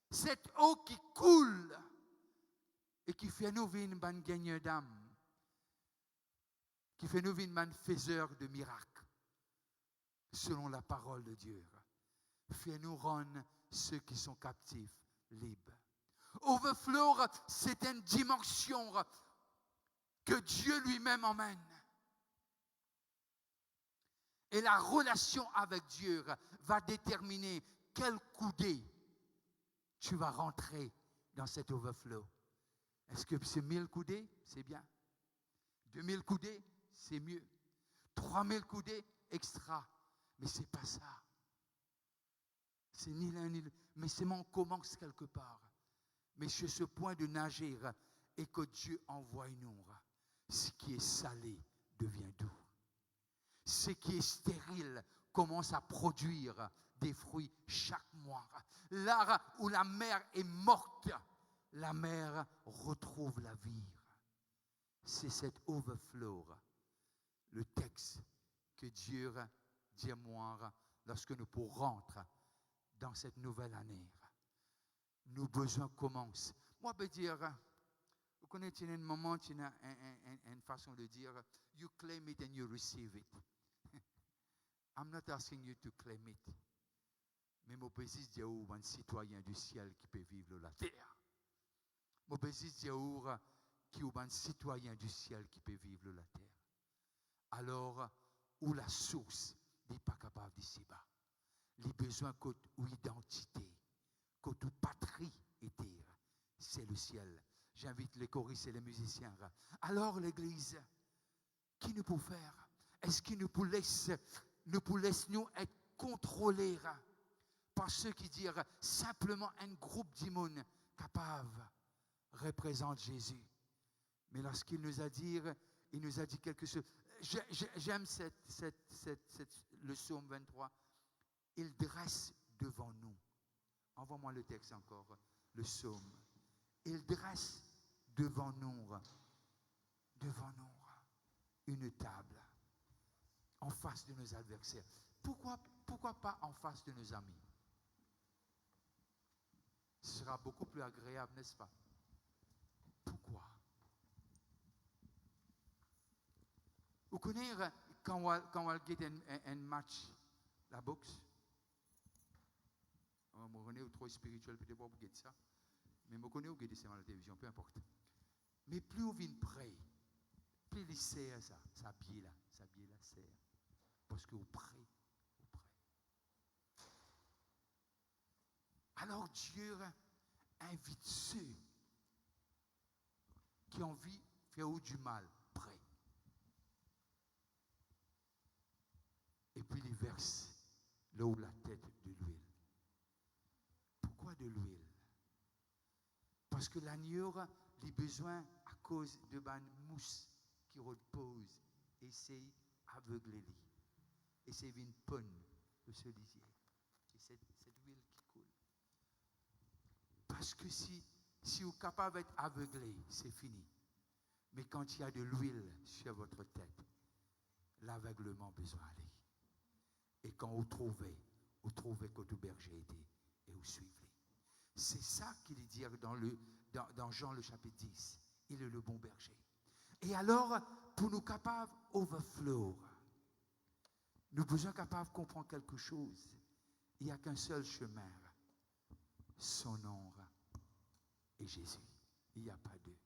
cette eau qui coule et qui fait nous une bonne gagneur d'âme, qui fait nous une bonne faiseur de miracles, selon la parole de Dieu. Fait nous rendre ceux qui sont captifs libres. Overflow, c'est une dimension que Dieu lui-même emmène. Et la relation avec Dieu va déterminer quel coudée tu vas rentrer dans cet overflow. Est-ce que c'est 1000 coudées? C'est bien. 2000 coudées? C'est mieux. 3000 coudées? Extra. Mais ce n'est pas ça. C'est ni l'un ni l'autre. Mais c'est on commence quelque part. mais sur ce point de nager et que Dieu envoie nous. Ce qui est salé devient doux. Ce qui est stérile commence à produire des fruits chaque mois. Là où la mer est morte, la mer retrouve la vie. C'est cet overflow, le texte que Dieu dit à moi lorsque nous rentrons dans cette nouvelle année. Nos besoins commencent. Moi, je peux dire, vous connaissez un moment, il y a une façon de dire, you claim it and you receive it. I'm not asking you to claim it. Mais mon précise dire un citoyen du ciel qui peut vivre la terre. Mon précise dire qui est un citoyen du ciel qui peut vivre la terre. Alors, où la source n'est pas capable d'ici-bas. Les besoins côté ou identité, côté patrie et terre, c'est le ciel. J'invite les choristes et les musiciens. Alors, l'Église, qui nous peut faire? Est-ce qu'il nous laisse nous être contrôlés par ceux qui disent simplement un groupe d'immunes capables représente Jésus? Mais lorsqu'il nous a dit, il nous a dit quelque chose. J'aime le psaume 23. Il dresse devant nous. Envoie-moi le texte encore, le psaume. Il dresse devant nous une table en face de nos adversaires. Pourquoi pas en face de nos amis? Ce sera beaucoup plus agréable, n'est-ce pas? Pourquoi? Vous connaissez quand on a un match, la boxe? On me connaît trop spirituel, peut-être pas pour guetter ça. Mais je connais où guetter ça à la télévision, peu importe. Mais plus on vient près, plus il sert ça biais là sert. Parce que vous près. Alors Dieu invite ceux qui ont envie de faire du mal près. Et puis il verse là où la tête de l'huile. Pourquoi de l'huile? Parce que l'agneau a besoin à cause de la mousse qui repose et c'est aveuglé. Et c'est une ponne de ce lisier. Et cette huile qui coule. Parce que si vous êtes capable d'être aveuglé, c'est fini. Mais quand il y a de l'huile sur votre tête, l'aveuglement besoin d'aller. Et quand vous trouvez que tout berger était et vous suivez. C'est ça qu'il dit dans Jean le chapitre 10. Il est le bon berger. Et alors, pour nous capables overflow, nous besoin capables de comprendre quelque chose. Il n'y a qu'un seul chemin. Son nom est Jésus. Il n'y a pas deux.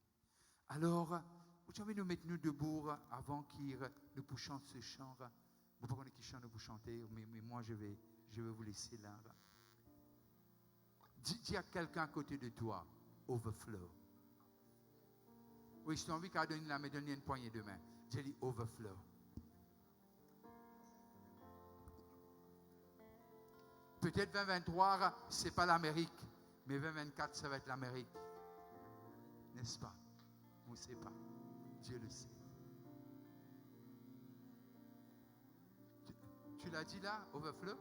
Alors, vous avez nous mettre nous debout avant qu'il nous chante ce chant. Vous ne pouvez pas qui chante pour chanter, mais moi je vais vous laisser là. Dis à quelqu'un à côté de toi, overflow. Oui, je t'ai envie qu'à me donner une poignée de main. J'ai dit overflow. Peut-être 2023, ce n'est pas l'Amérique, mais 2024, ça va être l'Amérique. N'est-ce pas? On ne sait pas. Dieu le sait. Tu l'as dit là, overflow?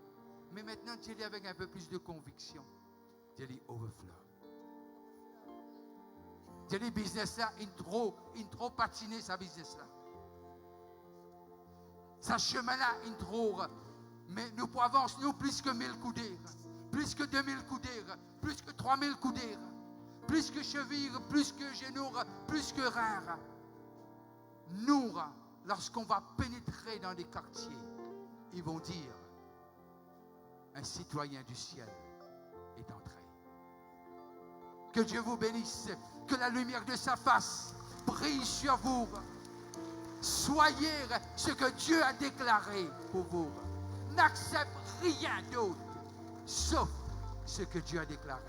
Mais maintenant, tu dis avec un peu plus de conviction. Tu dis overflow. Tu dis business là, il trop patiné sa business là. Sa chemin là, il trop. Mais nous pouvons avancer, nous, plus que 1000 coudées, plus que 2000 coudées, plus que 3000 coudées, plus que cheville, plus que genoux, plus que reins. Nous, lorsqu'on va pénétrer dans des quartiers, ils vont dire, un citoyen du ciel est entré. Que Dieu vous bénisse, que la lumière de sa face brille sur vous. Soyez ce que Dieu a déclaré pour vous. N'accepte rien d'autre, sauf ce que Dieu a déclaré.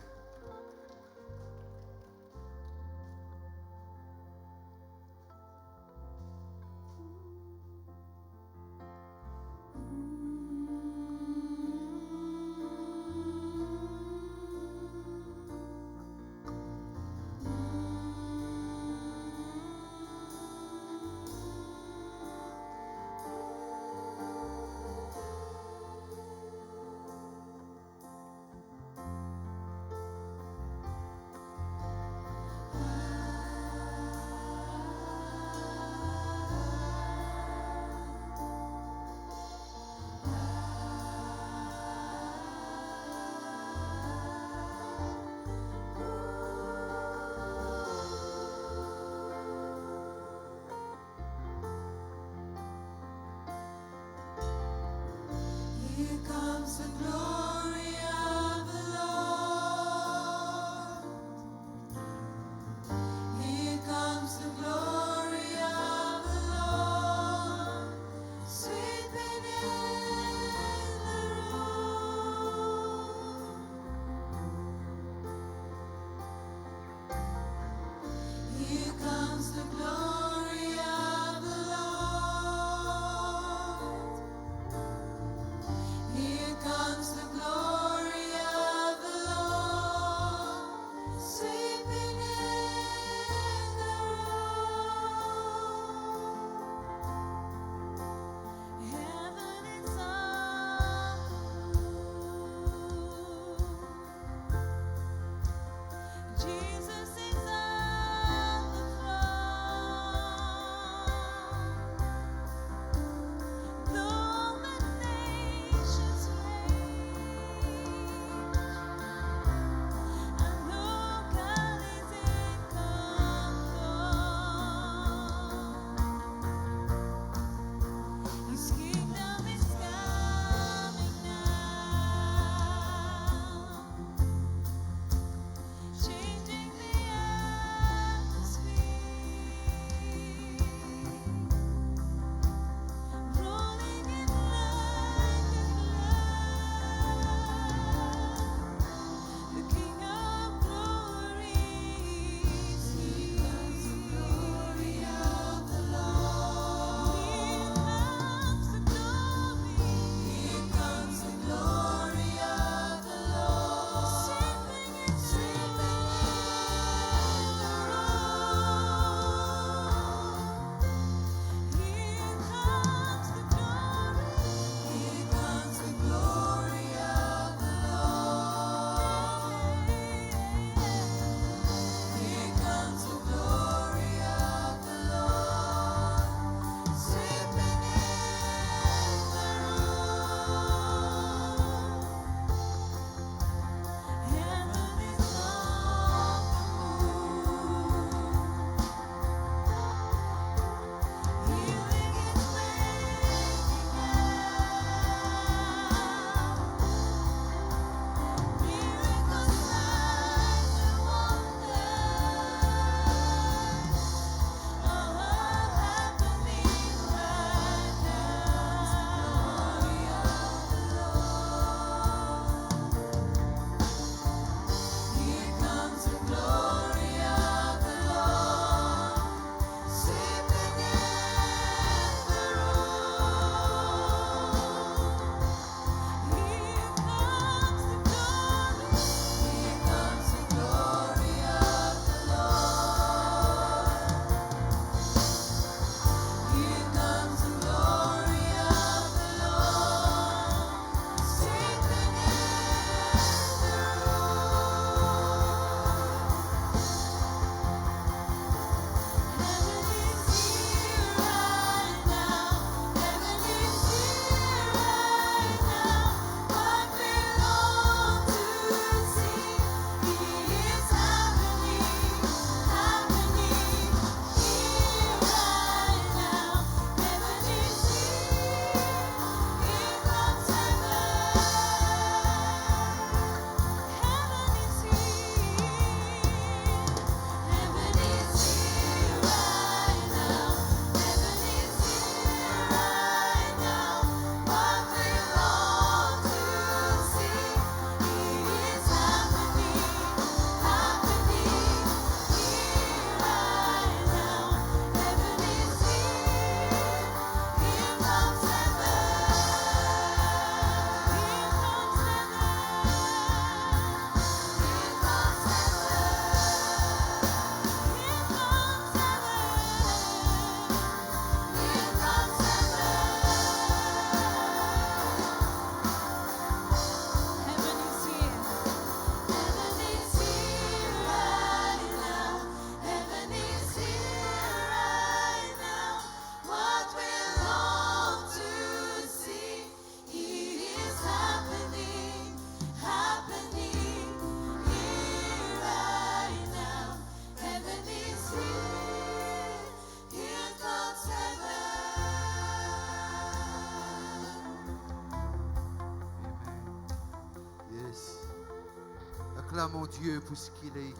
Acclamons Dieu pour ce qu'il est.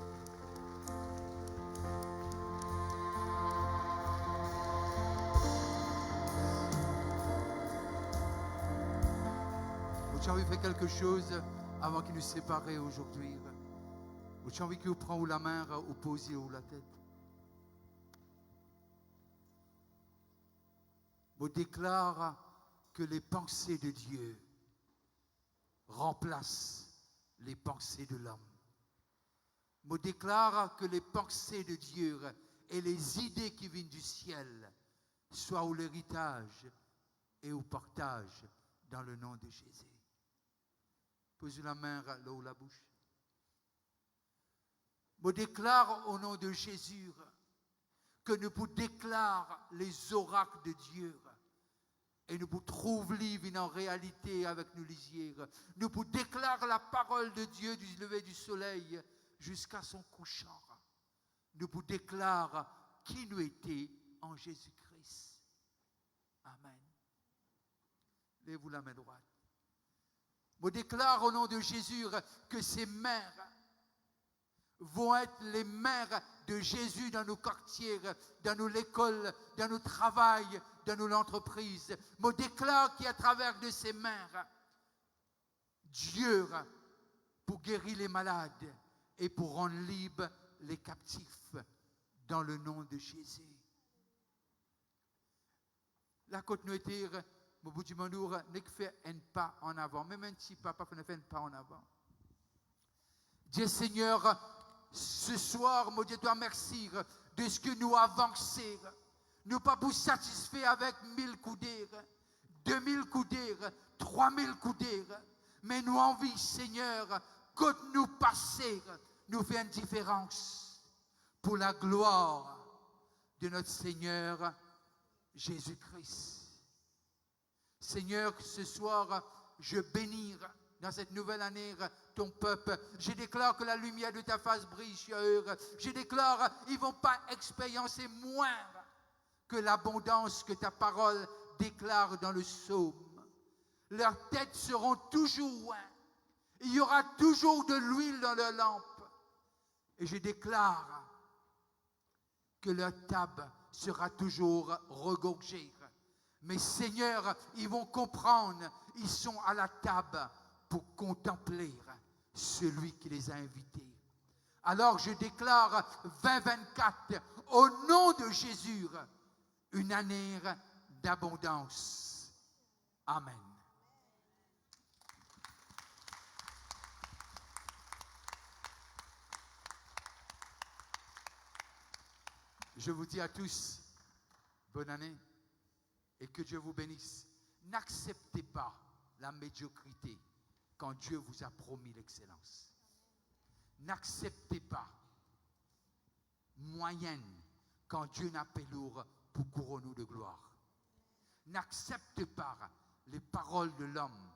J'ai envie de faire quelque chose avant qu'il nous sépare aujourd'hui. J'ai envie qu'il vous prenne la main ou pose ou la tête. Je déclare que les pensées de Dieu remplacent les pensées de l'homme. Je déclare que les pensées de Dieu et les idées qui viennent du ciel soient au l'héritage et au partage dans le nom de Jésus. Posez la main là où la bouche. Je déclare au nom de Jésus que nous vous déclarons les oracles de Dieu et nous vous trouvons livres en réalité avec nous lisiers. Nous vous déclarons la parole de Dieu du lever du soleil jusqu'à son couchant. Nous vous déclarons qui nous était en Jésus-Christ. Amen. Levez-vous la main droite. Je déclare au nom de Jésus que ces mères vont être les mères de Jésus dans nos quartiers, dans nos écoles, dans nos travails, dans nos entreprises. Je déclare qu'à travers de ces mères, Dieu pour guérir les malades et pour rendre libres les captifs dans le nom de Jésus. La côte nous était au bout du monde, ne fait un pas en avant, même un petit pas, ne fait un pas en avant. Dieu Seigneur, ce soir, mon Dieu, toi merci de ce que nous avançons. Nous pas vous satisfaire avec 1000 coudées, 2000 coudées, 3000 coudées, mais nous envie, Seigneur, quand nous passer, nous fait une différence pour la gloire de notre Seigneur Jésus-Christ. Seigneur, ce soir, je bénis dans cette nouvelle année ton peuple. Je déclare que la lumière de ta face brille sur eux. Je déclare qu'ils ne vont pas expérimenter moins que l'abondance que ta parole déclare dans le psaume. Leurs têtes seront toujours loin. Il y aura toujours de l'huile dans leurs lampes. Et je déclare que leur table sera toujours regorgée. Mais Seigneur, ils vont comprendre, ils sont à la table pour contempler celui qui les a invités. Alors je déclare 2024, au nom de Jésus, une année d'abondance. Amen. Je vous dis à tous, bonne année. Et que Dieu vous bénisse. N'acceptez pas la médiocrité quand Dieu vous a promis l'excellence. N'acceptez pas moyenne quand Dieu n'a pas lourd pour couronner de gloire. N'acceptez pas les paroles de l'homme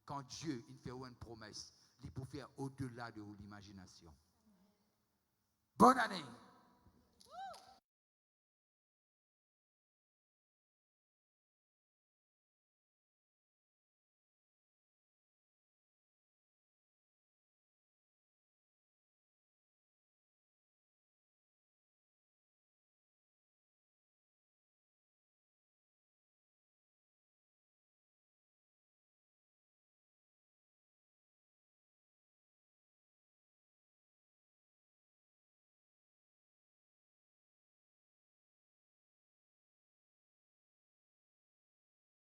quand Dieu il fait une promesse. Il peut faire au-delà de l'imagination. Bonne année.